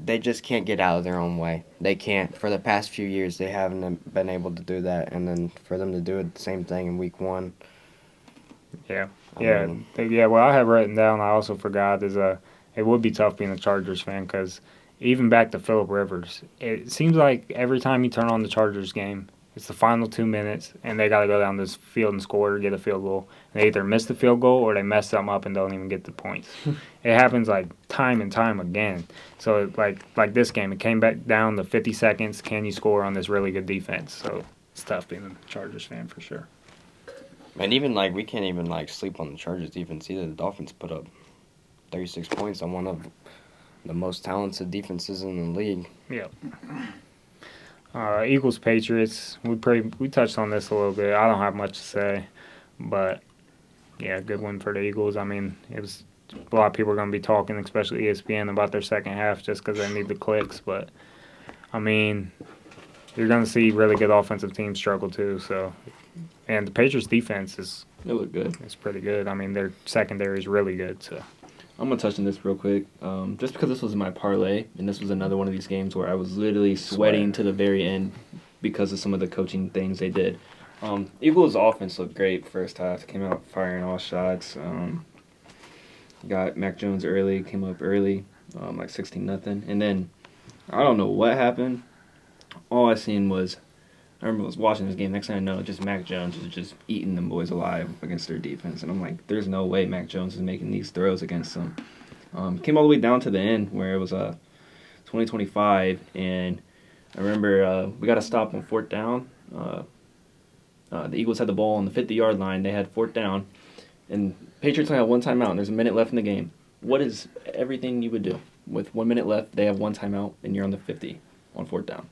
they just can't get out of their own way. They can't. For the past few years, they haven't been able to do that, and then for them to do it the same thing in week 1. Yeah. I mean, Yeah. What I have written down, I also forgot, is it would be tough being a Chargers fan because even back to Phillip Rivers, it seems like every time you turn on the Chargers game, it's the final 2 minutes, and they got to go down this field and score or get a field goal. They either miss the field goal or they mess something up and don't even get the points. It happens like time and time again. So like this game, it came back down to 50 seconds. Can you score on this really good defense? So it's tough being a Chargers fan for sure. and even like we can't even like sleep on the Chargers defense either. The Dolphins put up 36 points on one of the most talented defenses in the league. Yeah. Eagles Patriots. We touched on this a little bit. I don't have much to say, but yeah, good win for the Eagles. I mean, it was a lot of people are going to be talking, especially ESPN, about their second half just because they need the clicks. But I mean, you're going to see really good offensive teams struggle too. So, and the Patriots defense is It looked good. it's pretty good. I mean, their secondary is really good. So I'm going to touch on this real quick. Just because this was my parlay, and this was another one of these games where I was literally sweating to the very end because of some of the coaching things they did. Eagles' offense looked great first half. Came out firing all shots. Got Mac Jones early, came up early, like 16-0. And then I don't know what happened. All I seen was, I remember I was watching this game. Next thing I know, just Mac Jones is just eating them boys alive against their defense. And I'm like, there's no way Mac Jones is making these throws against them. Came all the way down to the end where it was 20-25. And I remember we got to stop on 4th down. The Eagles had the ball on the 50-yard line. They had 4th down. And Patriots only had one timeout, and there's a minute left in the game. What is everything you would do? With 1 minute left, they have one timeout, and you're on the 50 on 4th down.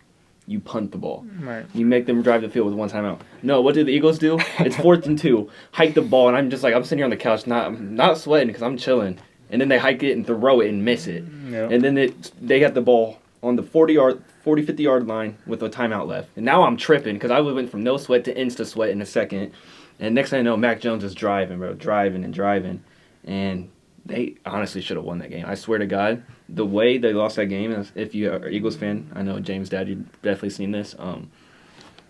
You punt the ball. right. You make them drive the field with one timeout. No, what do the Eagles do? It's 4th and 2. Hike the ball, and I'm just like, I'm sitting here on the couch, not sweating because I'm chilling. And then they hike it and throw it and miss it. Yep. And then they got the ball on the 50-yard line with a timeout left. And now I'm tripping because I went from no sweat to insta sweat in a second. And next thing I know, Mac Jones is driving, bro. Driving. And they honestly should have won that game. I swear to God, the way they lost that game, is, if you are an Eagles fan, I know James' dad, you've definitely seen this. The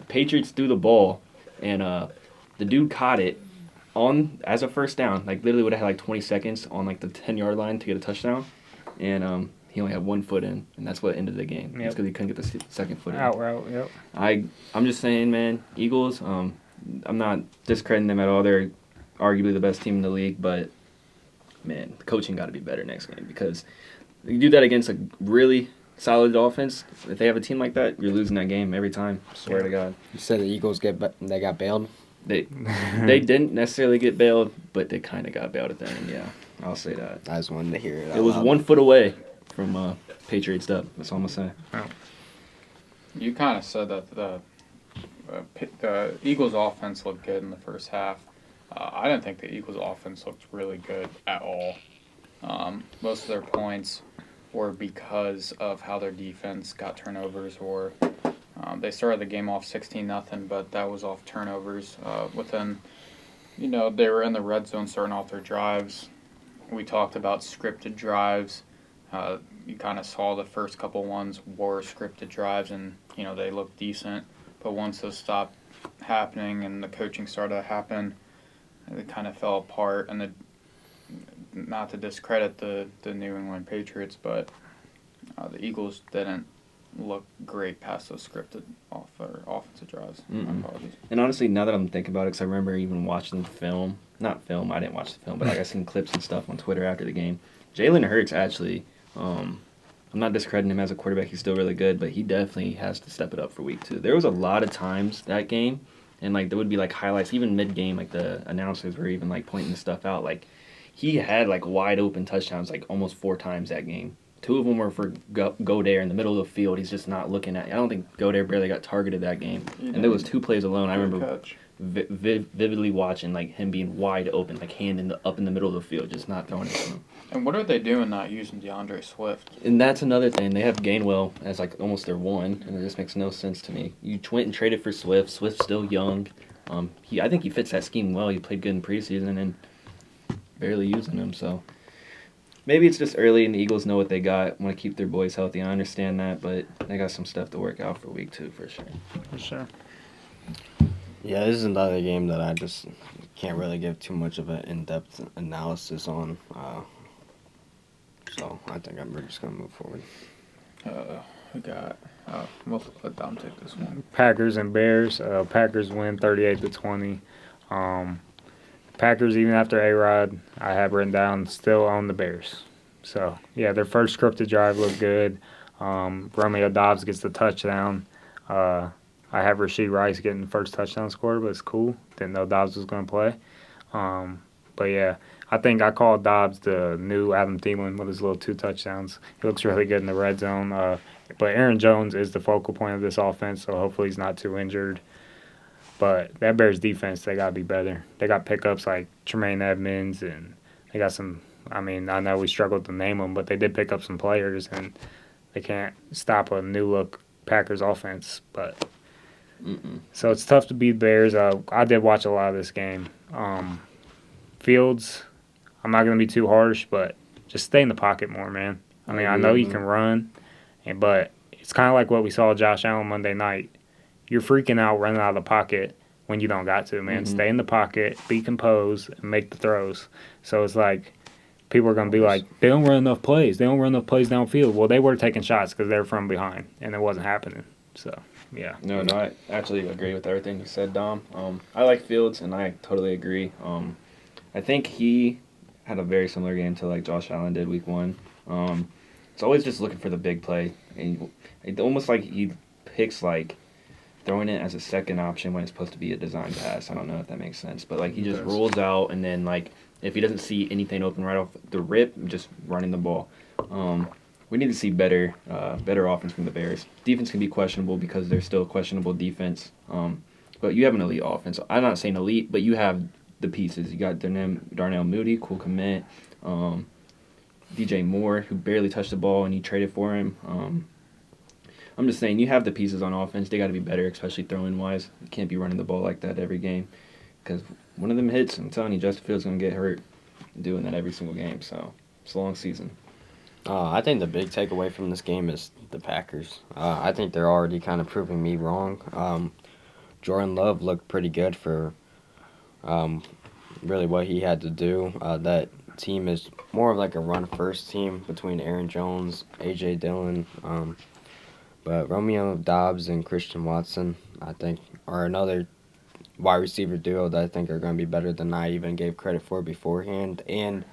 Patriots threw the ball, and the dude caught it as a first down. Like, literally would have had like 20 seconds on like the 10-yard line to get a touchdown. And he only had 1 foot in, and that's what ended the game. Yep. It's because he couldn't get the second foot in. Out route. Yep. I'm just saying, man, Eagles, I'm not discrediting them at all. They're arguably the best team in the league, but, man, the coaching got to be better next game because you do that against a really solid offense. If they have a team like that, you're losing that game every time. I swear to God. You said the Eagles they got bailed. They didn't necessarily get bailed, but they kind of got bailed at the end. Yeah, I'll say that. I just wanted to hear it. It was 1 foot away from Patriots up. That's all I'm gonna say. You kind of said that the Eagles' offense looked good in the first half. I didn't think the Eagles' offense looked really good at all. Most of their points were because of how their defense got turnovers, or they started the game off 16-0, but that was off turnovers. They were in the red zone starting off their drives. We talked about scripted drives. You kind of saw the first couple ones were scripted drives, and they looked decent. But once those stopped happening and the coaching started to happen, it kind of fell apart. And not to discredit the New England Patriots, but the Eagles didn't look great past those scripted offensive drives. My apologies. And honestly, now that I'm thinking about it, because I remember even watching the film. Not film, I didn't watch the film, but I seen clips and stuff on Twitter after the game. Jalen Hurts actually, I'm not discrediting him as a quarterback. He's still really good, but he definitely has to step it up for week 2. There was a lot of times that game, and there would be highlights, even mid-game, the announcers were even pointing stuff out. He had wide open touchdowns almost 4 times that game. 2 of them were for Goddard in the middle of the field. He's just not looking at. I don't think Goddard barely got targeted that game. And there was 2 plays alone. I remember. Catch. vividly watching like him being wide open, like hand up in the middle of the field, just not throwing it to him. And what are they doing not using DeAndre Swift? And that's another thing. They have Gainwell as like almost their one, and it just makes no sense to me. You went and traded for Swift. Swift's still young. I think he fits that scheme well. He played good in preseason and barely using him. So maybe it's just early, and the Eagles know what they got. Want to keep their boys healthy. I understand that, but they got some stuff to work out for week 2 for sure. For sure. Yeah, this is another game that I just can't really give too much of an in-depth analysis on. So I think we're just going to move forward. We got. We'll let Dom take this one. Packers and Bears. Packers win 38-20. Packers, even after A-Rod, I have written down, still own the Bears. So, yeah, their first scripted drive looked good. Romeo Dobbs gets the touchdown. I have Rashee Rice getting the first touchdown scored, but it's cool. Didn't know Dobbs was going to play. But, yeah, I think I called Dobbs the new Adam Thielen with his little 2 touchdowns. He looks really good in the red zone. But Aaron Jones is the focal point of this offense, so hopefully he's not too injured. But that Bears defense, they got to be better. They got pickups like Tremaine Edmonds, and they got some – I mean, I know we struggled to name them, but they did pick up some players, and they can't stop a new-look Packers offense. But so it's tough to beat Bears. I did watch a lot of this game. Fields, I'm not going to be too harsh, but just stay in the pocket more, man. I mean, I know you can run, but it's kind of like what we saw Josh Allen Monday night. You're freaking out running out of the pocket when you don't got to, man. Stay in the pocket, be composed, and make the throws. So it's like people are going to be like, they don't run enough plays. They don't run enough plays downfield. Well, they were taking shots because they were from behind, and it wasn't happening. So, yeah. No, I actually agree with everything you said, Dom. I like Fields, and I totally agree. I think he had a very similar game to like Josh Allen did week 1. It's always just looking for the big play, and it almost like he picks like throwing it as a second option when it's supposed to be a design pass. I don't know if that makes sense, but like he just rolls out, and then like if he doesn't see anything open right off the rip, just running the ball. We need to see better offense from the Bears. Defense can be questionable because they're still questionable defense. But you have an elite offense. I'm not saying elite, but you have the pieces. You got Darnell Mooney, cool commit. DJ Moore, who barely touched the ball, and you traded for him. I'm just saying, you have the pieces on offense. They got to be better, especially throwing-wise. You can't be running the ball like that every game. Because one of them hits, I'm telling you, Justin Fields is going to get hurt doing that every single game. So, it's a long season. I think the big takeaway from this game is the Packers. I think they're already kind of proving me wrong. Jordan Love looked pretty good for really what he had to do. That team is more of like a run-first team between Aaron Jones, A.J. Dillon, but Romeo Dobbs and Christian Watson, I think, are another wide receiver duo that I think are going to be better than I even gave credit for beforehand. And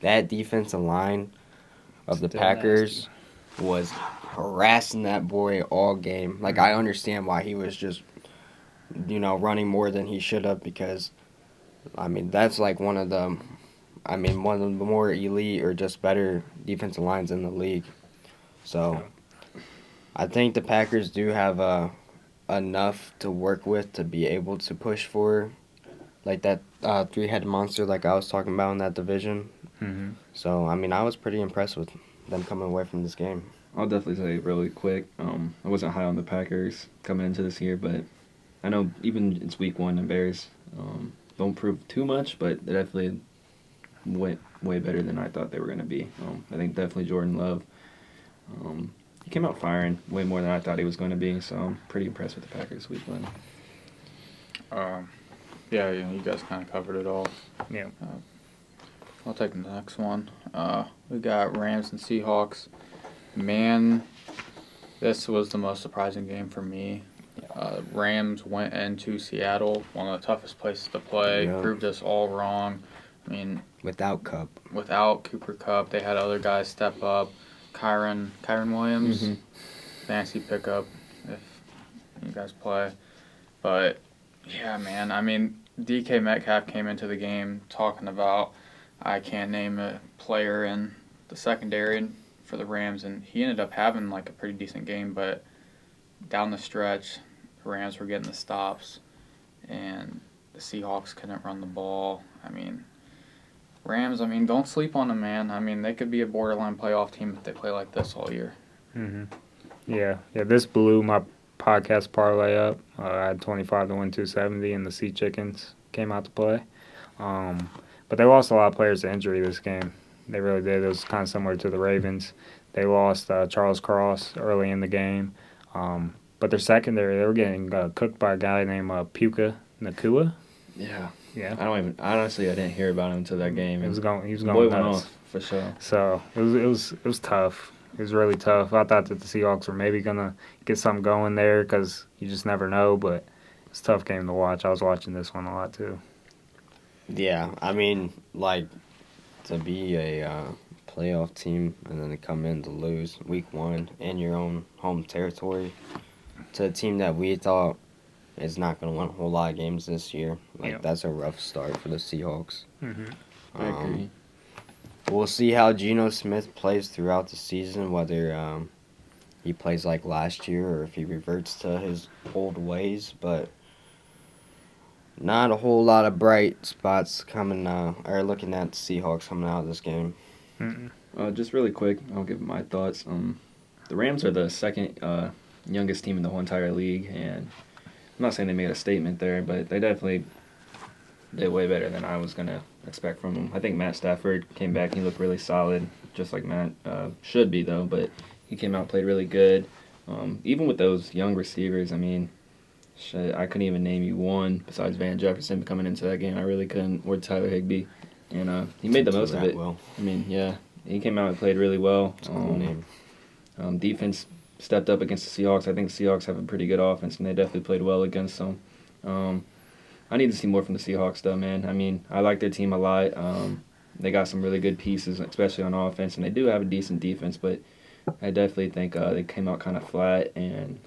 that defensive line of the Packers was harassing that boy all game. Like, I understand why he was just, running more than he should have, because, I mean, that's like one of the more elite or just better defensive lines in the league. So I think the Packers do have enough to work with to be able to push for like that 3-headed monster like I was talking about in that division. Mm-hmm. So, I mean, I was pretty impressed with them coming away from this game. I'll definitely say really quick, I wasn't high on the Packers coming into this year, but I know even it's week 1, the Bears don't prove too much, but they definitely went way better than I thought they were going to be. I think definitely Jordan Love, he came out firing way more than I thought he was going to be, so I'm pretty impressed with the Packers week 1. Yeah, you guys kind of covered it all. Yeah. I'll take the next one. We got Rams and Seahawks. Man, this was the most surprising game for me. Rams went into Seattle, one of the toughest places to play, proved us all wrong. I mean, without Cooper Kupp, they had other guys step up. Kyron Williams, fancy pickup if you guys play. But yeah, man, I mean, DK Metcalf came into the game talking about, I can't name a player in the secondary for the Rams, and he ended up having like a pretty decent game, but down the stretch, the Rams were getting the stops, and the Seahawks couldn't run the ball. I mean, Rams, I mean, don't sleep on them, man. I mean, they could be a borderline playoff team if they play like this all year. Yeah. This blew my podcast parlay up. I had 25 to win 270, and the Sea Chickens came out to play. But they lost a lot of players to injury this game. They really did. It was kind of similar to the Ravens. They lost Charles Cross early in the game. But their secondary, they were getting cooked by a guy named Puka Nakua. Yeah. Yeah. I didn't hear about him until that game. He was Boy going nuts. went off for sure. So it was tough. It was really tough. I thought that the Seahawks were maybe gonna get something going there because you just never know. But it's a tough game to watch. I was watching this one a lot too. Yeah, I mean, like, to be a playoff team and then to come in to lose week 1 in your own home territory to a team that we thought is not going to win a whole lot of games this year. Like, that's a rough start for the Seahawks. I agree. We'll see how Geno Smith plays throughout the season, whether he plays like last year or if he reverts to his old ways, but not a whole lot of bright spots coming or looking at the Seahawks coming out of this game. Just really quick, I'll give my thoughts. The Rams are the second youngest team in the whole entire league, and I'm not saying they made a statement there, but they definitely did way better than I was going to expect from them. I think Matt Stafford came back and he looked really solid, just like Matt should be, though, but he came out, played really good. Even with those young receivers, I mean, shit, I couldn't even name you one besides Van Jefferson coming into that game. I really couldn't, or Tyler Higbee. And he made the most of it. Well. I mean, yeah, he came out and played really well. Cool name. Defense stepped up against the Seahawks. I think the Seahawks have a pretty good offense, and they definitely played well against them. I need to see more from the Seahawks, though, man. I mean, I like their team a lot. They got some really good pieces, especially on offense, and they do have a decent defense, but I definitely think they came out kind of flat and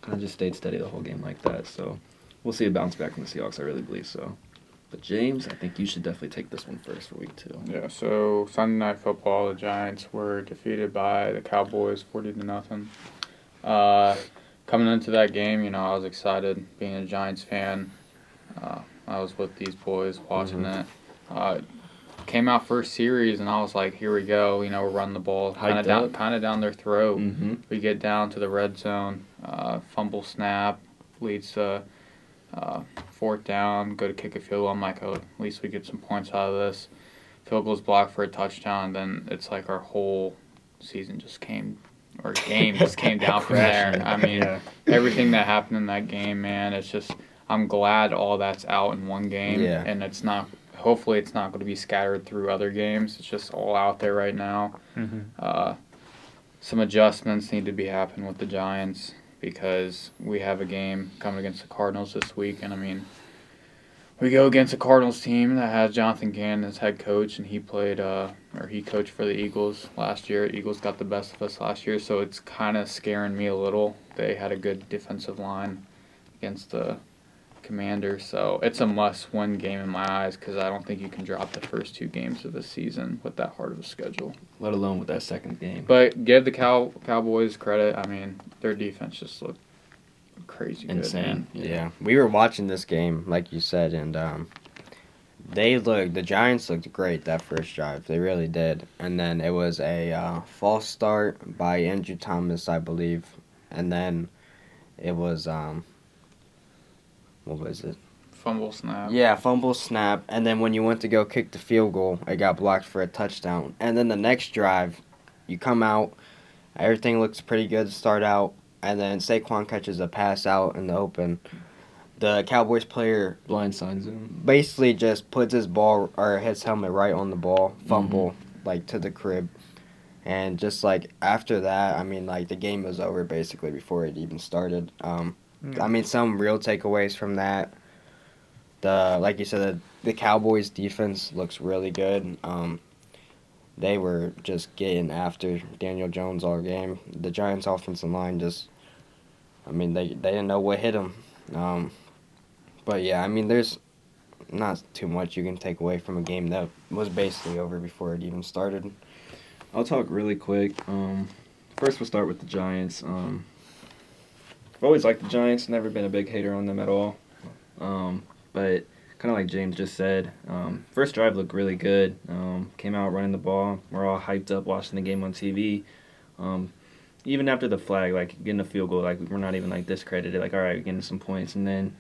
kind of just stayed steady the whole game like that. So we'll see a bounce back from the Seahawks. I really believe so. But, James, I think you should definitely take this one first for week 2. Yeah, so Sunday Night Football, the Giants were defeated by the Cowboys 40-0. Coming into that game, you know, I was excited being a Giants fan. I was with these boys watching it. Came out first series, and I was like, here we go. You know, we're running the ball kind of down their throat. We get down to the red zone, fumble snap, leads to 4th down, go to kick a field goal. I'm like, oh, at least we get some points out of this. Field goal's blocked for a touchdown. Then it's like our whole season just came, or game just came down from there. I mean, everything that happened in that game, man, it's just, I'm glad all that's out in one game. Yeah. And it's not, hopefully it's not going to be scattered through other games. It's just all out there right now. Some adjustments need to be happening with the Giants, because we have a game coming against the Cardinals this week. And, I mean, we go against a Cardinals team that has Jonathan Gannon as head coach, and he played he coached for the Eagles last year. Eagles got the best of us last year, so it's kind of scaring me a little. They had a good defensive line against the Commanders, so it's a must-win game in my eyes, because I don't think you can drop the first 2 games of the season with that hard of a schedule. Let alone with that second game. But give the Cowboys credit. I mean, their defense just looked crazy insane. good, man. Yeah, we were watching this game, like you said, and the Giants looked great that first drive. They really did. And then it was a false start by Andrew Thomas, I believe. And then it was, what was it? Fumble snap. Yeah, fumble snap. And then when you went to go kick the field goal, it got blocked for a touchdown. And then the next drive, you come out, everything looks pretty good to start out. And then Saquon catches a pass out in the open. The Cowboys player blindsides him. Basically just puts his ball or his helmet right on the ball, fumble, like to the crib. And just like after that, I mean, like the game was over basically before it even started. I mean, some real takeaways from that. Like you said, the Cowboys defense looks really good. They were just getting after Daniel Jones all game. The Giants' offensive line just, I mean, they didn't know what hit them. But yeah, I mean, there's not too much you can take away from a game that was basically over before it even started. I'll talk really quick. First, we'll start with the Giants. I've always liked the Giants. Never been a big hater on them at all. But kind of like James just said. First drive looked really good. Came out running the ball. We're all hyped up watching the game on TV. Even after the flag, like getting a field goal, like we're not even like discredited. Like, all right, we're getting some points, and then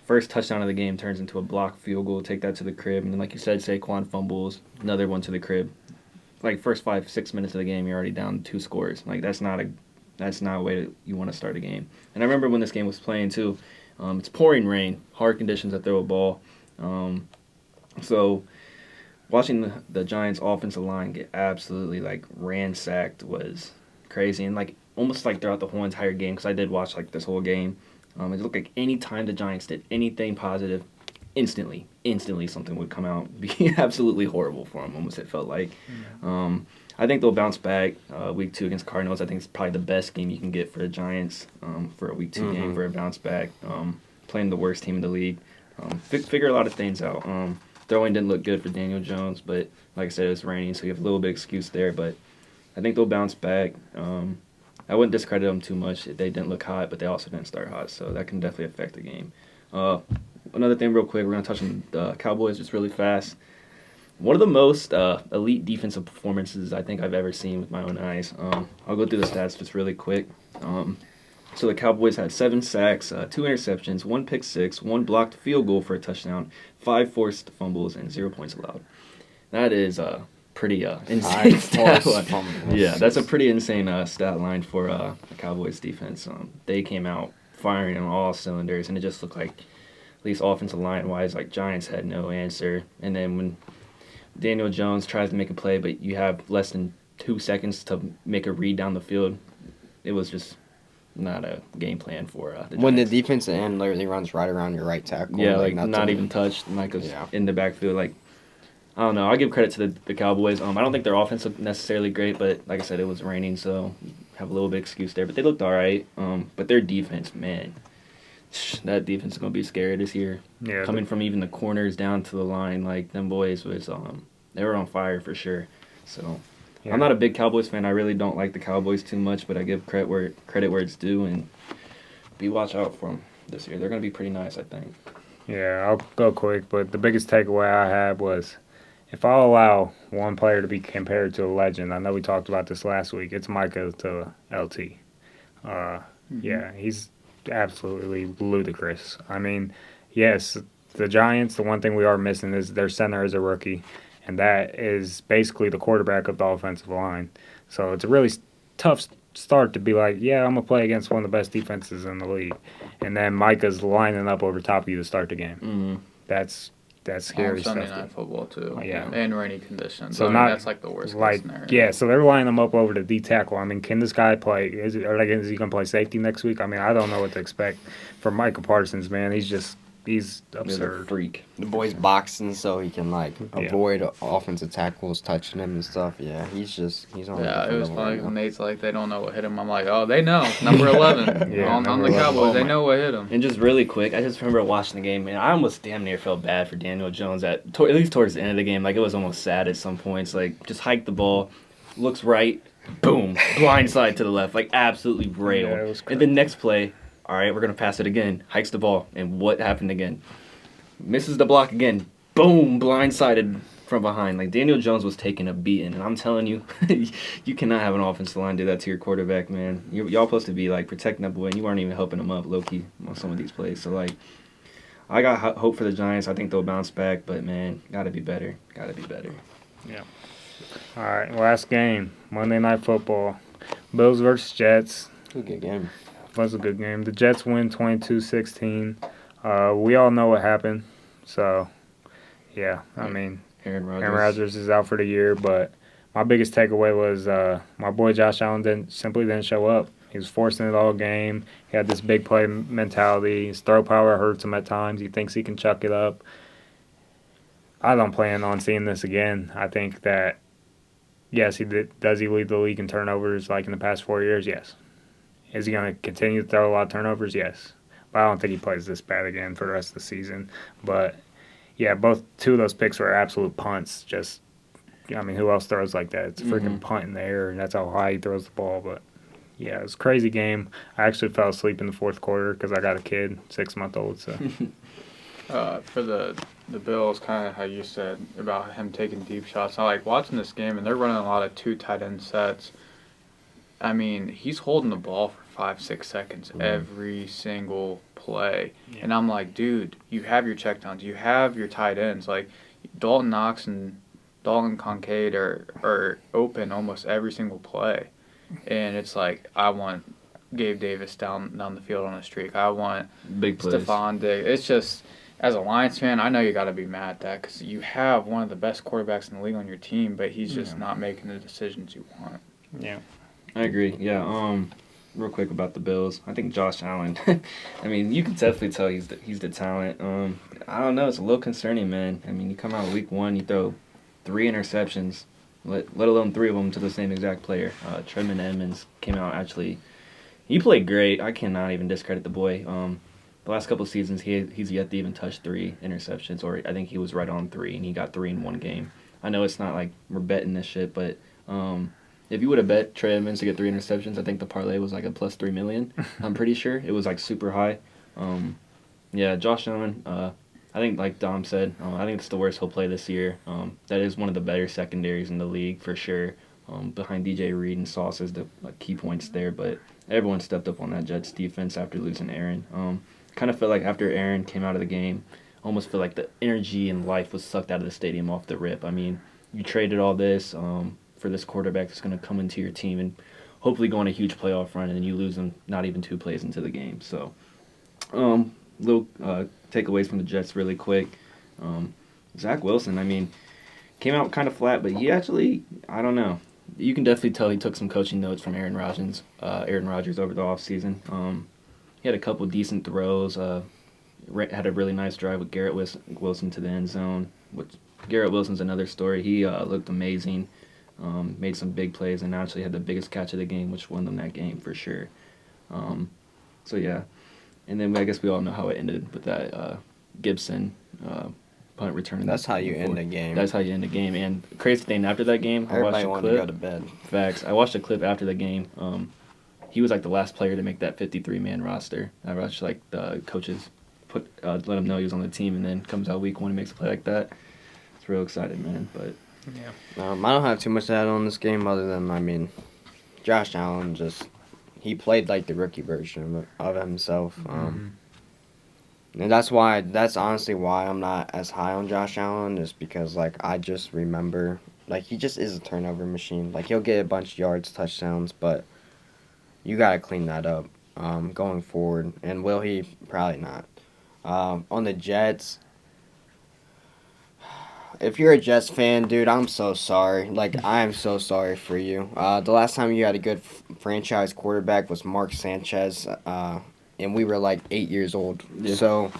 first touchdown of the game turns into a blocked field goal. Take that to the crib, and then like you said, Saquon fumbles, another one to the crib. Like first 5-6 minutes of the game, you're already down 2 scores. Like that's not a way that you want to start a game. And I remember when this game was playing too. It's pouring rain, hard conditions to throw a ball. So watching the Giants' offensive line get absolutely like ransacked was crazy, and like almost like throughout the whole entire game, because I did watch like this whole game. It looked like any time the Giants did anything positive, instantly something would come out be absolutely horrible for them. Almost it felt like. I think they'll bounce back week 2 against Cardinals. I think it's probably the best game you can get for the Giants for a week 2 game for a bounce back. Playing the worst team in the league, figure a lot of things out. Throwing didn't look good for Daniel Jones, but like I said, it was raining, so you have a little bit of excuse there. But I think they'll bounce back. I wouldn't discredit them too much. They didn't look hot, but they also didn't start hot, so that can definitely affect the game. Another thing real quick, we're going to touch on the Cowboys just really fast. One of the most elite defensive performances I think I've ever seen with my own eyes. I'll go through the stats just really quick. So the Cowboys had 7 sacks, 2 interceptions, 1 pick six, 1 blocked field goal for a touchdown, 5 forced fumbles, and 0 points allowed. That is pretty insane stat line. Yeah, that's a pretty insane stat line for the Cowboys defense. They came out firing on all cylinders, and it just looked like, at least offensive line-wise, like Giants had no answer. And then when Daniel Jones tries to make a play, but you have less than 2 seconds to make a read down the field, it was just not a game plan for the Giants. When the defensive end literally runs right around your right tackle. Yeah, like not even touched. Like was in the backfield. Like, I don't know. I'll give credit to the Cowboys. I don't think their offense looked necessarily great, but like I said, it was raining, so have a little bit of excuse there. But they looked all right. But their defense, man, that defense is going to be scary this year. Yeah, coming from even the corners down to the line, like them boys was they were on fire for sure. So yeah. I'm not a big Cowboys fan. I really don't like the Cowboys too much, but I give credit where it's due, and watch out for them this year. They're going to be pretty nice, I think. Yeah, I'll go quick, but the biggest takeaway I had was, if I'll allow one player to be compared to a legend, I know we talked about this last week, it's Micah to LT. Yeah, he's absolutely ludicrous. I mean, yes, the Giants, the one thing we are missing is their center is a rookie, and that is basically the quarterback of the offensive line. So it's a really tough start to be like, yeah, I'm going to play against one of the best defenses in the league. And then Micah's lining up over top of you to start the game. Mm-hmm. That's scary stuff. Sunday Night Football, too. Yeah. And rainy conditions. So that's like the worst case scenario. Yeah, so they're lining them up over the D tackle. I mean, can this guy play? Is he going to play safety next week? I mean, I don't know what to expect from Micah Parsons, man. He's absurd. He's a freak. The boy's boxing so he can avoid offensive tackles touching him and stuff. Yeah, he's on. Yeah, it was funny when Nate's like, they don't know what hit him. I'm like, oh, they know. Number 11 on the Cowboys. They know what hit him. And just really quick, I just remember watching the game, and I almost damn near felt bad for Daniel Jones at least towards the end of the game. Like, it was almost sad at some points. Like, just hiked the ball, looks right, boom, blindside to the left, like absolutely railed. Yeah, and the next play, all right, we're going to pass it again. Hikes the ball. And what happened again? Misses the block again. Boom, blindsided from behind. Like, Daniel Jones was taking a beating. And I'm telling you, you cannot have an offensive line do that to your quarterback, man. Y'all supposed to be, like, protecting that boy, and you weren't even helping him up, low-key, on some of these plays. So, like, I got hope for the Giants. I think they'll bounce back. But, man, got to be better. Got to be better. Yeah. All right, last game. Monday Night Football. Bills versus Jets. Good game. Was a good game. The Jets win 22-16. We all know what happened. So, yeah, I mean, Aaron Rodgers is out for the year. But my biggest takeaway was my boy Josh Allen simply didn't show up. He was forcing it all game. He had this big play mentality. His throw power hurts him at times. He thinks he can chuck it up. I don't plan on seeing this again. I think that, yes, does he lead the league in turnovers like in the past 4 years? Yes. Is he going to continue to throw a lot of turnovers? Yes. But I don't think he plays this bad again for the rest of the season. But, yeah, two of those picks were absolute punts. Just, I mean, who else throws like that? It's a freaking punt in the air, and that's how high he throws the ball. But, yeah, it was a crazy game. I actually fell asleep in the fourth quarter because I got a kid, 6-month-old. So, For the Bills, kind of how you said about him taking deep shots. I like watching this game, and they're running a lot of 2 tight end sets. I mean, he's holding the ball for 5-6 seconds every single play, and I'm like, dude, you have your checkdowns, you have your tight ends. Like Dalton Knox and Dalton Kincaid are open almost every single play, and it's like I want Gabe Davis down the field on a streak. I want Big plays. Stephon Diggs. It's just, as a Lions fan, I know you got to be mad at that because you have one of the best quarterbacks in the league on your team, but he's just not making the decisions you want. Yeah. I agree. Yeah. Real quick about the Bills. I think Josh Allen. I mean, you can definitely tell he's the talent. I don't know. It's a little concerning, man. I mean, you come out week 1, you throw 3 interceptions, let alone 3 of them to the same exact player. Tremaine Edmonds came out actually. He played great. I cannot even discredit the boy. The last couple of seasons, he's yet to even touch 3 interceptions, or I think he was right on 3, and he got 3 in one game. I know it's not like we're betting this shit, but if you would have bet Trey Edmonds to get 3 interceptions, I think the parlay was like a plus $3 million. I'm pretty sure it was like super high. Yeah, Josh Allen. I think like Dom said, I think it's the worst he'll play this year. That is one of the better secondaries in the league for sure. Behind DJ Reed and Sauce is the key points there, but everyone stepped up on that Jets defense after losing Aaron. Kind of felt like after Aaron came out of the game, almost feel like the energy and life was sucked out of the stadium off the rip. I mean, you traded all this for this quarterback that's going to come into your team and hopefully go on a huge playoff run, and then you lose them not even 2 plays into the game. So, little takeaways from the Jets really quick. Zach Wilson, I mean, came out kind of flat, but he actually, I don't know. You can definitely tell he took some coaching notes from Aaron Rodgers over the offseason. He had a couple decent throws. Had a really nice drive with Garrett Wilson to the end zone. Which Garrett Wilson's another story. He looked amazing. Made some big plays and actually had the biggest catch of the game, which won them that game for sure. So yeah, and then I guess we all know how it ended with that Gibson punt return. That's how you end a game. That's how you end a game. And crazy thing, after that game, Everybody I watched a wanted clip. to go to bed. Facts. I watched a clip after the game. He was like the last player to make that 53-man roster. I watched like the coaches let him know he was on the team, and then comes out week 1 and makes a play like that. It's real exciting, man. But Yeah. I don't have too much to add on this game other than, I mean, Josh Allen he played like the rookie version of himself. And that's honestly why I'm not as high on Josh Allen, is because, like, I just remember, like, he just is a turnover machine. Like, he'll get a bunch of yards, touchdowns, but you got to clean that up going forward. And will he? Probably not. On the Jets, if you're a Jets fan, dude, I'm so sorry. Like, I am so sorry for you. The last time you had a good franchise quarterback was Mark Sanchez, and we were like 8 years old. Yeah. So,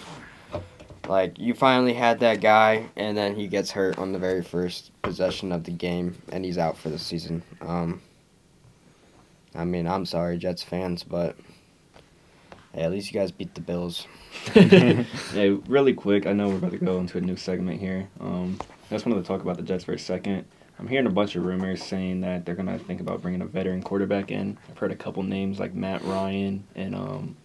like, you finally had that guy, and then he gets hurt on the very first possession of the game, and he's out for the season. I mean, I'm sorry, Jets fans, but hey, at least you guys beat the Bills. yeah, really quick. I know we're about to go into a new segment here. I just wanted to talk about the Jets for a second. I'm hearing a bunch of rumors saying that they're gonna think about bringing a veteran quarterback in. I've heard a couple names like Matt Ryan and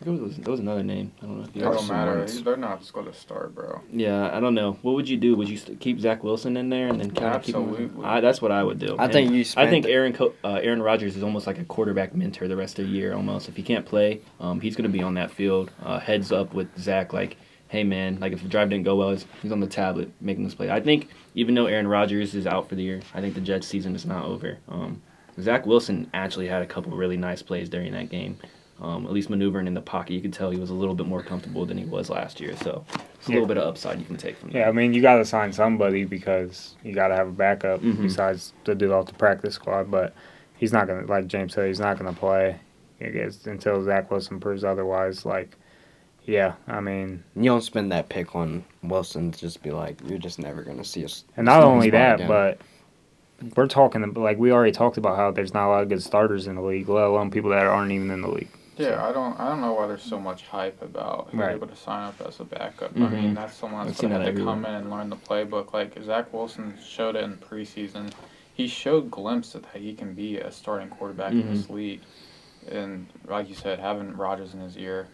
there was another name. I don't know if It you don't matter. They're not just going to start, bro. Yeah, I don't know. What would you do? Would you keep Zach Wilson in there and then kind of keep him? Absolutely. That's what I would do. I think Aaron Rodgers is almost like a quarterback mentor the rest of the year. Almost, if he can't play, he's going to be on that field, heads up with Zach. Like, hey man, like if the drive didn't go well, he's on the tablet making this play. I think even though Aaron Rodgers is out for the year, I think the Jets season is not over. Zach Wilson actually had a couple really nice plays during that game. At least maneuvering in the pocket, you could tell he was a little bit more comfortable than he was last year. So it's a little bit of upside you can take from that. Yeah, I mean, you got to sign somebody because you got to have a backup besides the dude off the practice squad. But he's not going to, like James said, he's not going to play, I guess, until Zach Wilson proves otherwise. Like, yeah, I mean. You don't spend that pick on Wilson to just be like, you're just never going to see us. And not only spot that, again. but we're talking, like, we already talked about how there's not a lot of good starters in the league, let alone people that aren't even in the league. Yeah, I don't know why there's so much hype about who's Right. able to sign up as a backup. I mean, that's someone that's going to have to come in and learn the playbook. Like, Zach Wilson showed it in preseason. He showed glimpses that he can be a starting quarterback in this league. And like you said, having Rodgers in his ear,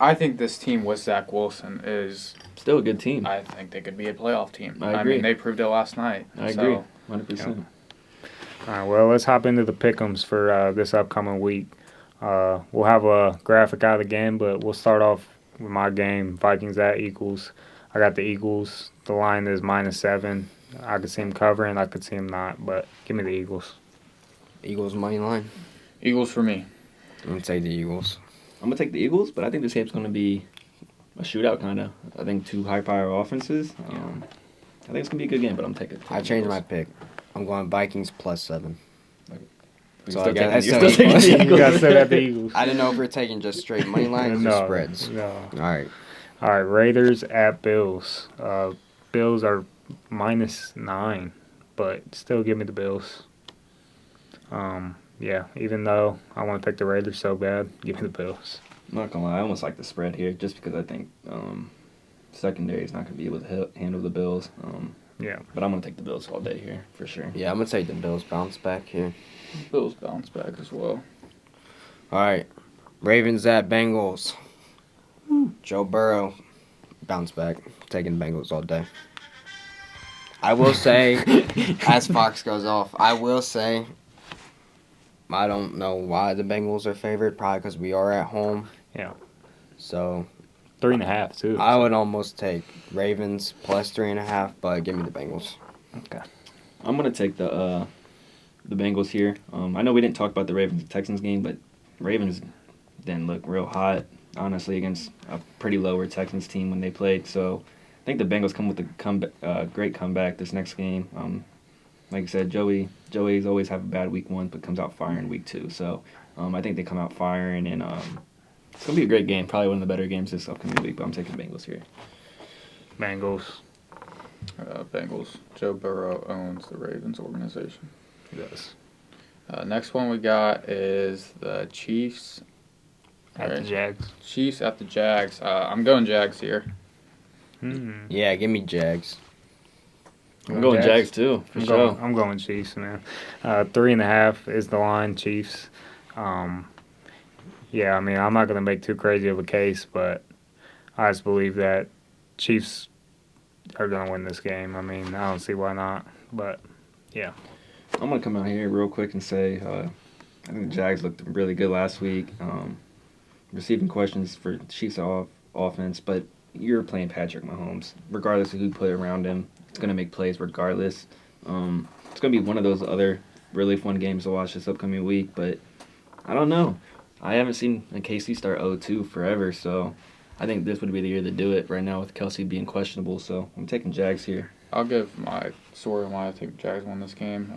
I think this team with Zach Wilson is. Still a good team. I think they could be a playoff team. I agree. mean, they proved it last night. I so. agree. 100%. All right, well, let's hop into the pick'ems for this upcoming week. We'll have a graphic out again, but we'll start off with my game, Vikings at Eagles. I got the Eagles. The line is -7. I could see him covering. I could see him not, but give me the Eagles. Eagles money line. Eagles for me. I'm gonna take the Eagles. I'm going to take the Eagles, but I think this game's going to be a shootout, kind of. I think two high-power offenses. I think it's going to be a good game, but I'm taking I changed my pick. I'm going Vikings +7. So I guess you're that's still taking the You Eagles. got still got the Eagles. I didn't know if we're taking just straight money lines or No, spreads. no. All right. All right, Raiders at Bills. Bills are -9, but still give me the Bills. Yeah, even though I want to pick the Raiders so bad, give me the Bills. I'm not going to lie. I almost like the spread here just because I think secondary is not going to be able to handle the Bills. Yeah. But I'm going to take the Bills all day here for sure. Yeah, I'm gonna take the Bills bounce back here. Bills bounce back as well. All right. Ravens at Bengals. Joe Burrow bounce back. Taking Bengals all day. I will say, as Fox goes off, I will say, I don't know why the Bengals are favored. Probably because we are at home. Yeah. So 3.5 too. I would almost take Ravens +3.5, but give me the Bengals. Okay. I'm going to take the Bengals here. I know we didn't talk about the Ravens-Texans game, but Ravens didn't look real hot, honestly, against a pretty lower Texans team when they played. So I think the Bengals come with a great comeback this next game. Like I said, Joey's always have a bad week 1, but comes out firing week 2. So I think they come out firing, and it's going to be a great game. Probably one of the better games this upcoming week, but I'm taking Bengals here. Bengals. Bengals. Joe Burrow owns the Ravens organization. He does. Next one we got is the Chiefs. At the Alright. Jags. Chiefs at the Jags. I'm going Jags here. Yeah, give me Jags. I'm going Jags too, for sure. I'm going Chiefs, man. 3.5 is the line, Chiefs. Yeah, I mean, I'm not going to make too crazy of a case, but I just believe that Chiefs are going to win this game. I mean, I don't see why not, but yeah. I'm going to come out here real quick and say I think the Jags looked really good last week. Receiving questions for Chiefs offense, but you're playing Patrick Mahomes. Regardless of who put around him, it's going to make plays regardless. It's going to be one of those other really fun games to watch this upcoming week, but I don't know. I haven't seen a KC start 0-2 forever, so I think this would be the year to do it right now with Kelsey being questionable, so I'm taking Jags here. I'll give my story on why I think Jags won this game.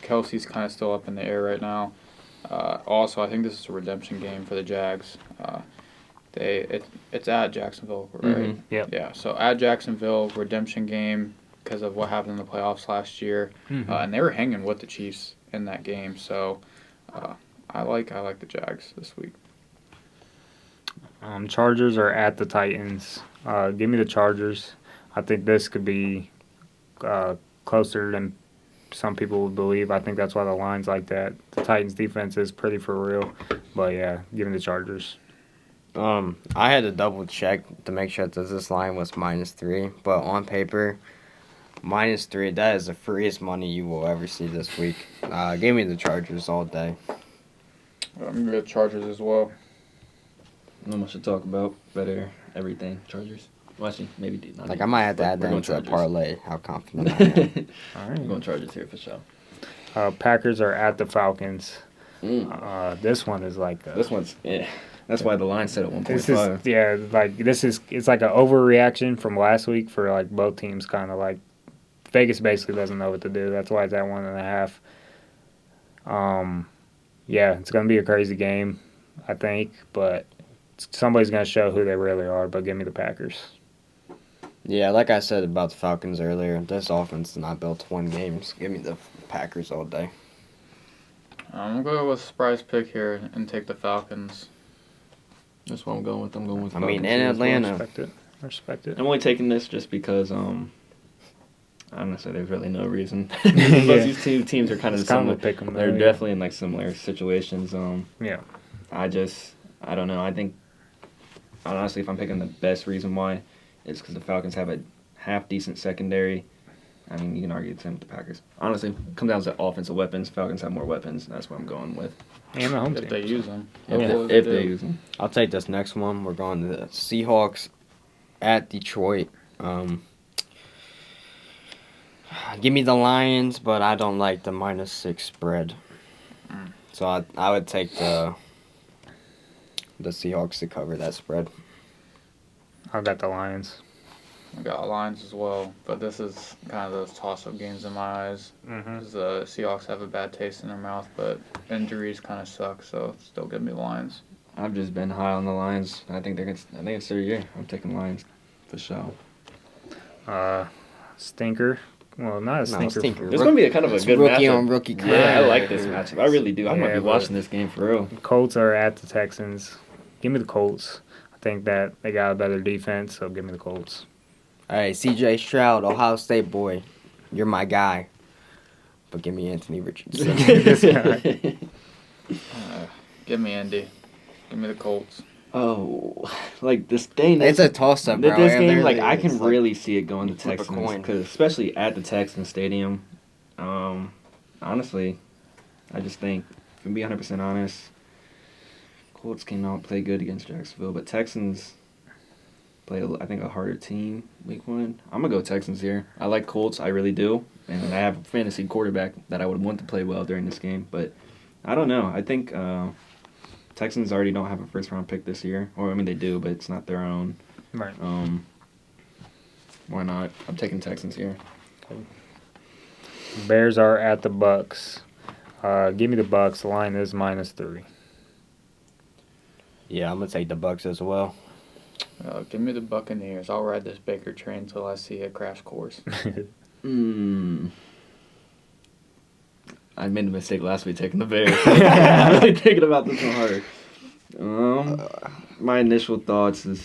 Kelsey's kind of still up in the air right now. Also, I think this is a redemption game for the Jags. It's at Jacksonville, right? Mhm. Yep. Yeah, so at Jacksonville, redemption game because of what happened in the playoffs last year. And they were hanging with the Chiefs in that game, so I like the Jags this week. Chargers are at the Titans. Give me the Chargers. I think this could be closer than some people would believe. I think that's why the line's like that. The Titans' defense is pretty for real. But, yeah, give me the Chargers. I had to double check to make sure that this line was -3, but on paper, -3, that is the freest money you will ever see this week. Give me the Chargers all day. I'm going to go Chargers as well. Not much to talk about. Better everything. Chargers. Well, actually, maybe not. Like, I might have to add that going into a Chargers. parlay, how confident I am. All I'm going right. Chargers here for sure. Packers are at the Falcons. Mm. This one is like This one's that's why the line set at 1.5. this is it's like an overreaction from last week for like both teams. Kind of like Vegas basically doesn't know what to do. That's why it's at 1.5. Yeah, it's gonna be a crazy game, I think, but somebody's gonna show who they really are. But give me the Packers. Yeah, like I said about the Falcons earlier, this offense is not built to win games. Give me the Packers all day. I'm going to go with a surprise pick here and take the Falcons. That's what I'm going with. I'm going with I mean, Falcons in here as well. Atlanta. Respect it. I'm only taking this just because I'm gonna say there's really no reason. Yeah. Both these two teams are kind of It's kind similar. of a pick 'em, They're though, yeah. definitely in like similar situations. Yeah. I don't know. I think honestly, if I'm picking the best reason why, it's because the Falcons have a half-decent secondary. I mean, you can argue the same with the Packers. Honestly, it comes down to offensive weapons. Falcons have more weapons. That's what I'm going with. And the home If team. they use them. If they use them. I'll take this next one. We're going to the Seahawks at Detroit. Give me the Lions, but I don't like the -6 spread. So I would take the Seahawks to cover that spread. I got the Lions. I got Lions as well, but this is kind of those toss-up games in my eyes. Mm-hmm. 'Cause the Seahawks have a bad taste in their mouth, but injuries kind of suck, so still give me Lions. I've just been high on the Lions. I think it's their year. I'm taking Lions for sure. Stinker. Well, not a stinker. stinker. This is going to be a kind of a It's good rookie matchup. on rookie crap. Yeah, I like this matchup. I really do. I'm going Yeah, to be but- watching this game for real. Colts are at the Texans. Give me the Colts. I think that they got a better defense, so give me the Colts. All right, C.J. Stroud, Ohio State boy. You're my guy. But give me Anthony Richardson. This guy. Give me Indy. Give me the Colts. Oh, like this game. It's a toss-up, bro. This It game, like literally I is can like- really see it going to flip a Texans, coin. cause especially at the Texans Stadium. Honestly, I just think, if I'm being 100% honest, Colts came out and played good against Jacksonville, but Texans play, I think, a harder team week 1. I'm gonna go Texans here. I like Colts, I really do, and I have a fantasy quarterback that I would want to play well during this game, but I don't know. I think Texans already don't have a first-round pick this year, or I mean they do, but it's not their own. Right. Why not? I'm taking Texans here. Bears are at the Bucks. Give me the Bucks. The line is -3. Yeah, I'm going to take the Bucks as well. Give me the Buccaneers. I'll ride this Baker train till I see a crash course. I made a mistake last week taking the Bears. I'm really thinking about this one harder. My initial thoughts are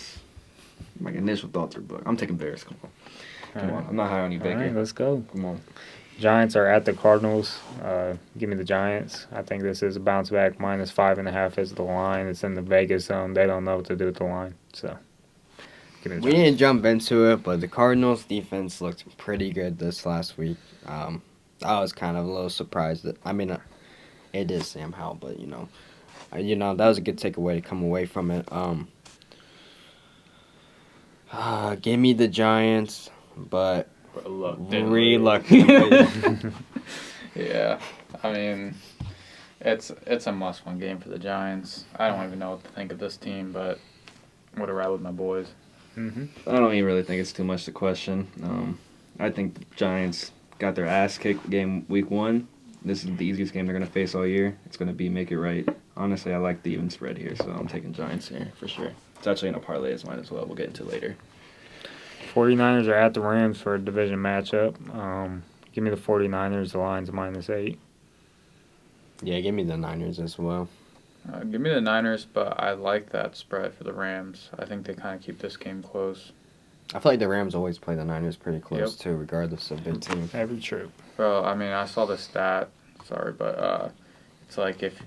Buck. I'm taking Bears. Come on. I'm not high on you, All Baker. right, let's go. Come on. Giants are at the Cardinals. Give me the Giants. I think this is a bounce back. -5.5 is the line. It's in the Vegas zone. They don't know what to do with the line. So, give me the We Giants. didn't jump into it, but the Cardinals' defense looked pretty good this last week. I was kind of a little surprised that. I mean, it is Sam Howell, but that was a good takeaway to come away from it. Give me the Giants, but reluctantly. Yeah, I mean, it's a must-win game for the Giants. I don't even know what to think of this team, but I'm gonna ride with my boys. Mm-hmm. I don't even really think it's too much to question. I think the Giants got their ass kicked week 1. This is the easiest game they're going to face all year. It's going to be make it right. Honestly, I like the even spread here, so I'm taking Giants here for sure. It's actually in a parlay as mine as well. We'll get into it later. 49ers are at the Rams for a division matchup. Give me the 49ers. The line's -8. Yeah, give me the Niners as well. Give me the Niners, but I like that spread for the Rams. I think they kind of keep this game close. I feel like the Rams always play the Niners pretty close, Yep. too, regardless of their team. Every true. Bro, I mean, I saw the stat. Sorry, but it's like if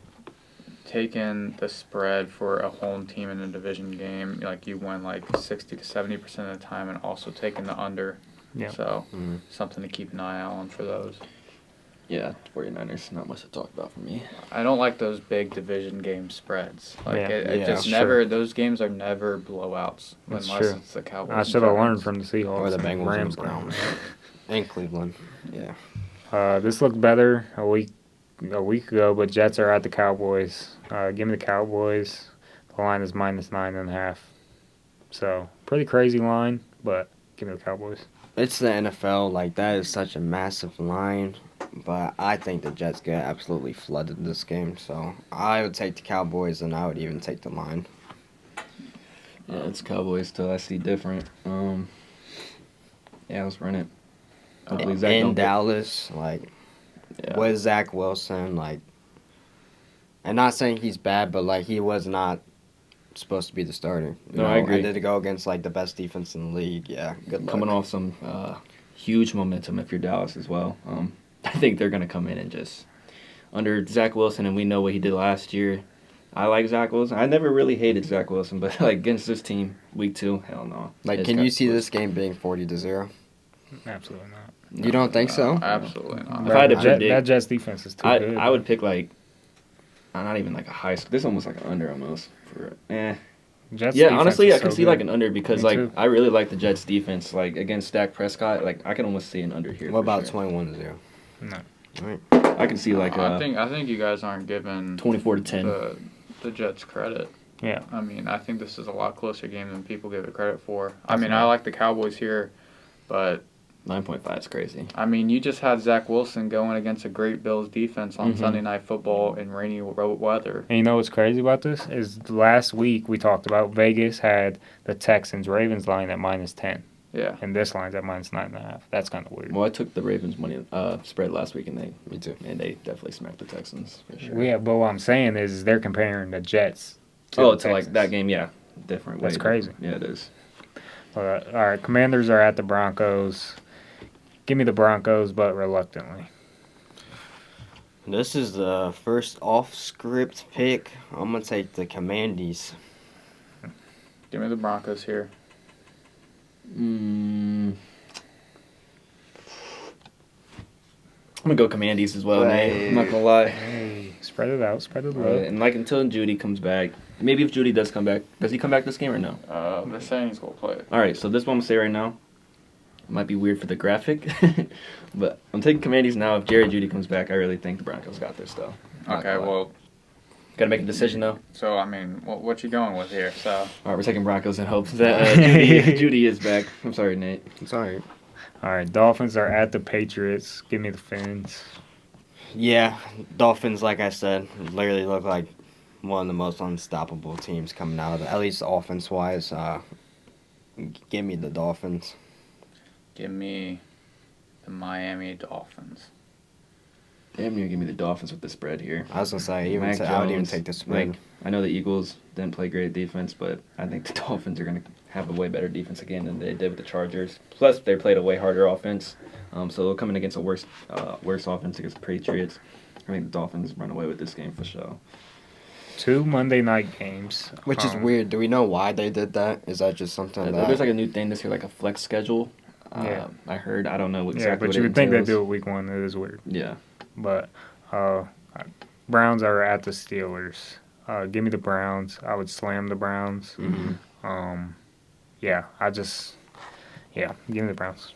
taking the spread for a home team in a division game, like you win like 60 to 70% of the time, and also taking the under. Yeah. So Mhm. something to keep an eye out on for those. Yeah, 49ers, not much to talk about for me. I don't like those big division game spreads. Like Yeah. it Yeah, just that's never. Those games are never blowouts That's unless true. it's the Cowboys. I should have learned from the Seahawks Or the and Bengals Rams and the Browns. game. And Cleveland. Yeah. This looked better a week ago, but Jets are at the Cowboys. Give me the Cowboys. The line is -9.5. So pretty crazy line, but give me the Cowboys. It's the NFL. Like, that is such a massive line. But I think the Jets get absolutely flooded this game. So I would take the Cowboys, and I would even take the line. Yeah, it's Cowboys till I see different. Yeah, let's run it. Hopefully Zach In don't get- Dallas, like, Yeah. with Zach Wilson, like, and not saying he's bad, but, like, he was not supposed to be the starter. No, I agree. And did to go against, like, the best defense in the league. Yeah, good luck. Coming off some huge momentum if you're Dallas as well. I think they're going to come in and just, under Zach Wilson, and we know what he did last year, I like Zach Wilson. I never really hated Zach Wilson, but like against this team, week 2, hell no. Like, can you see this game being 40-0? Absolutely not. No. You don't think so? Absolutely not. If I had to That predict, Jets defense is too good. I would pick like, not even like a high score. This is almost like an under almost. Jets Yeah, defense honestly, is I can so see good. like an under because Me like too. I really like the Jets defense. Like against Dak Prescott, like I can almost see an under here. What for about sure. 21-0? No. I can see like I think you guys aren't giving 24-10. the Jets credit. Yeah. I mean, I think this is a lot closer game than people give it credit for. I That's mean, right. I like the Cowboys here, but 9.5 is crazy. I mean, you just had Zach Wilson going against a great Bills defense on Mhm. Sunday Night Football in rainy weather. And you know what's crazy about this is last week we talked about Vegas had the Texans Ravens line at -10, Yeah. and this line's at -9.5. That's kind of weird. Well, I took the Ravens money spread last week, and Me too. they definitely smacked the Texans for sure. Yeah, but what I'm saying is they're comparing the Jets. To Oh, the to like Texans. that game, yeah, different. That's way crazy. different. Yeah, it is. All right, Commanders are at the Broncos. Give me the Broncos, but reluctantly. This is the first off-script pick. I'm going to take the Commandees. Give me the Broncos here. I'm gonna go Commandees as well, Hey. Nate. I'm not gonna lie. Hey, spread it out, spread it out. And like until Judy comes back, maybe if Judy does come back, does he come back this game or no? They're saying he's going to play it. All right, so this one I'm gonna say right now. It might be weird for the graphic, but I'm taking Commandees now. If Jerry Judy comes back, I really think the Broncos got this though. Not Okay, gonna lie. well, Gotta make a decision though. so, I mean, what you going with here? So, All right, we're taking Broncos in hopes that Judy is back. I'm sorry, Nate. It's all right. All right, Dolphins are at the Patriots. Give me the Fins. Yeah, Dolphins, like I said, literally look like one of the most unstoppable teams coming out of it, at least offense-wise. Give me the Dolphins. give me the Miami Dolphins. Damn near give me the Dolphins with the spread here. I was going to say, Mac I would even Jones, take the spread. Like, I know the Eagles didn't play great defense, but I think the Dolphins are going to have a way better defense again than they did with the Chargers. Plus, they played a way harder offense, so they're coming against a worse offense against the Patriots. I think the Dolphins run away with this game for sure. 2 Monday night games. Which is weird. Do we know why they did that? Is that just something that... There's like a new thing this year, like a flex schedule. Yeah. I heard. I don't know exactly Yeah, but what you it would think they entails. do it week 1. It is weird. Yeah. But Browns are at the Steelers. Give me the Browns. I would slam the Browns. Yeah, give me the Browns.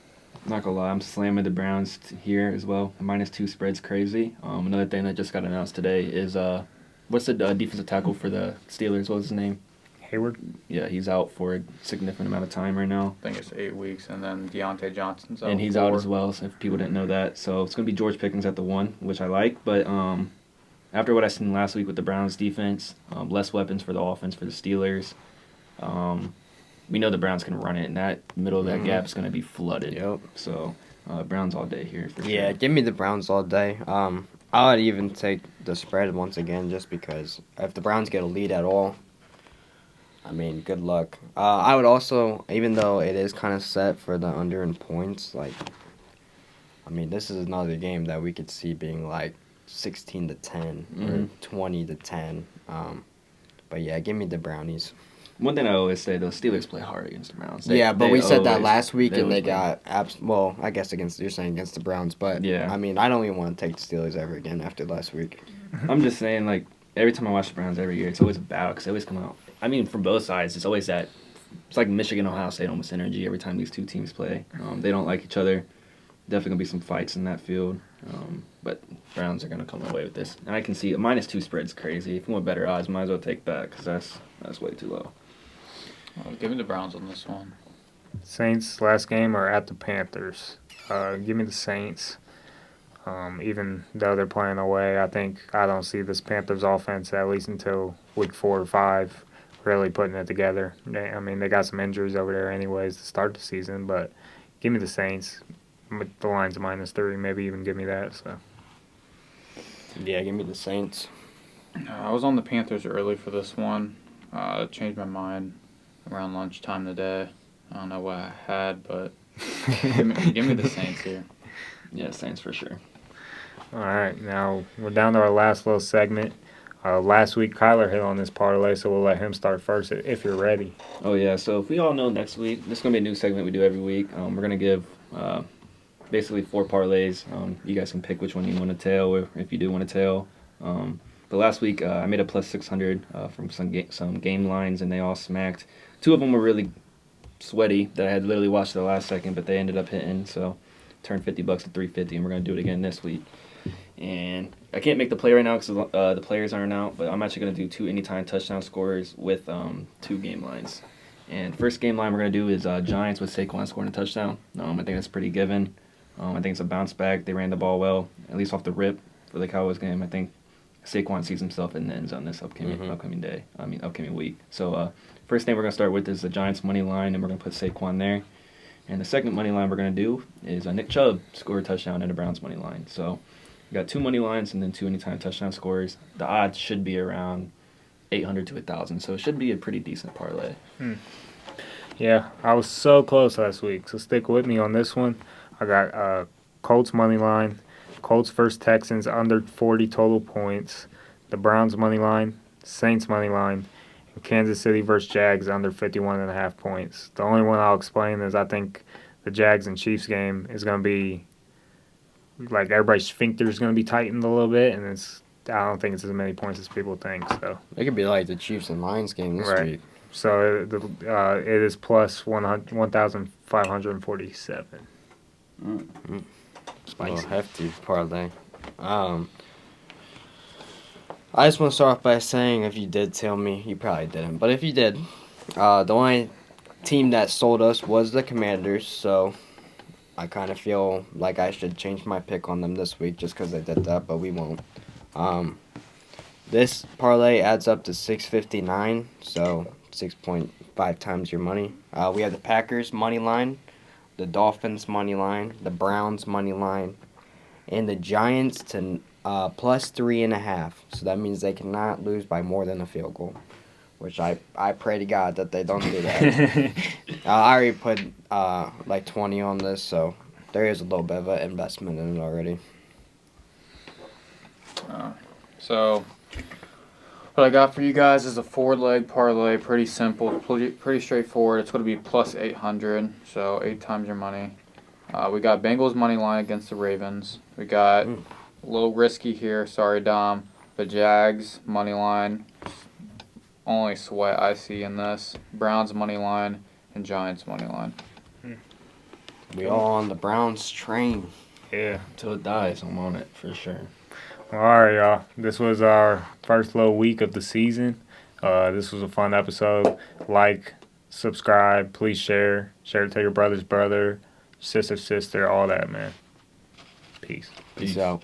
Not gonna lie, I'm slamming the Browns here as well. The -2 spread's crazy. Another thing that just got announced today is what's the defensive tackle for the Steelers? What's his name? Hayward. Yeah, he's out for a significant amount of time right now, I think it's 8 weeks, and then Deontay Johnson's out. and he's 4. out as well. So if people didn't know that, so it's gonna be George Pickens at the 1, which I like. But after what I seen last week with the Browns defense, less weapons for the offense for the Steelers. We know the Browns can run it, and that middle of that gap is going to be flooded. Yep. So, Browns all day here for Yeah, sure. give me the Browns all day. I would even take the spread once again just because if the Browns get a lead at all, I mean, good luck. I would also, even though it is kind of set for the under in points, like, I mean, this is another game that we could see being like 16-10 or 20-10. But yeah, give me the Brownies. One thing I always say, though, Steelers play hard against the Browns. But we said that last week, and always they got well, I guess you're saying against the Browns, but Yeah. I mean, I don't even want to take the Steelers ever again after last week. I'm just saying, like, every time I watch the Browns every year, it's always a battle because they always come out. I mean, from both sides, it's always that. It's like Michigan, Ohio State almost energy every time these two teams play. They don't like each other. Definitely going to be some fights in that field. But Browns are going to come away with this. And I can see a -2 spread's crazy. If you want better odds, might as well take that because that's way too low. Give me the Browns on this one. Saints last game are at the Panthers. Give me the Saints. Even though they're playing away, I don't see this Panthers offense at least until week 4 or 5 really putting it together. They got some injuries over there anyways to start the season, but give me the Saints. The line's -3, maybe even give me that. So Yeah, give me the Saints. I was on the Panthers early for this one. Changed my mind around lunchtime today. I don't know what I had, but give me the Saints here. Yeah, Saints for sure. all right, now we're down to our last little segment. Last week, Kyler hit on this parlay, so we'll let him start first if you're ready. Oh yeah, so if we all know next week, this is gonna be a new segment we do every week. We're gonna give basically 4 parlays. You guys can pick which one you want to tail, or if you do want to tail. But last week I made a plus 600 from some game lines, and they all smacked. 2 of them were really sweaty that I had literally watched the last second, but they ended up hitting. So turned $50 to 350, and we're gonna do it again this week. And I can't make the play right now because the players aren't out, but I'm actually going to do 2 anytime touchdown scorers with 2 game lines. And first game line we're going to do is Giants with Saquon scoring a touchdown. I think that's pretty given. I think it's a bounce back. They ran the ball well, at least off the rip for the Cowboys game. I think Saquon sees himself in the end zone this upcoming week. So first thing we're going to start with is the Giants money line, and we're going to put Saquon there. And the second money line we're going to do is Nick Chubb score a touchdown in the Browns money line. So we got 2 money lines and then 2 anytime touchdown scores. The odds should be around 800 to 1,000, so it should be a pretty decent parlay. Yeah, I was so close last week, so stick with me on this one. I got Colts money line, Colts versus Texans under 40 total points, the Browns money line, Saints money line, and Kansas City versus Jags under 51.5 points. The only one I'll explain is I think the Jags and Chiefs game is going to be like everybody's sphincter is going to be tightened a little bit, and I don't think it's as many points as people think. So It could be like the Chiefs and Lions game this Right. week. So it is plus 1,547. Spicy. Hefty parlay. I just want to start off by saying, if you did tell me, you probably didn't, but if you did, the only team that sold us was the Commanders, so I kind of feel like I should change my pick on them this week just because they did that, but we won't. This parlay adds up to 659, so 6.5 times your money. We have the Packers money line, the Dolphins money line, the Browns money line, and the Giants to plus 3.5. So that means they cannot lose by more than a field goal, which I pray to God that they don't do that. I already put like 20 on this, so there is a little bit of an investment in it already. So what I got for you guys is a 4-leg parlay. Pretty simple, pretty straightforward. It's going to be plus 800, so 8 times your money. We got Bengals money line against the Ravens. We got a little risky here. Sorry, Dom. The Jags money line. Only sweat I see in this. Browns money line and Giants money line. We all on the Browns train. Yeah. Till it dies, I'm on it for sure. All right, y'all. This was our first little week of the season. This was a fun episode. Like, subscribe, please share. Share it to your brother's brother, sister, all that, man. Peace. Peace out.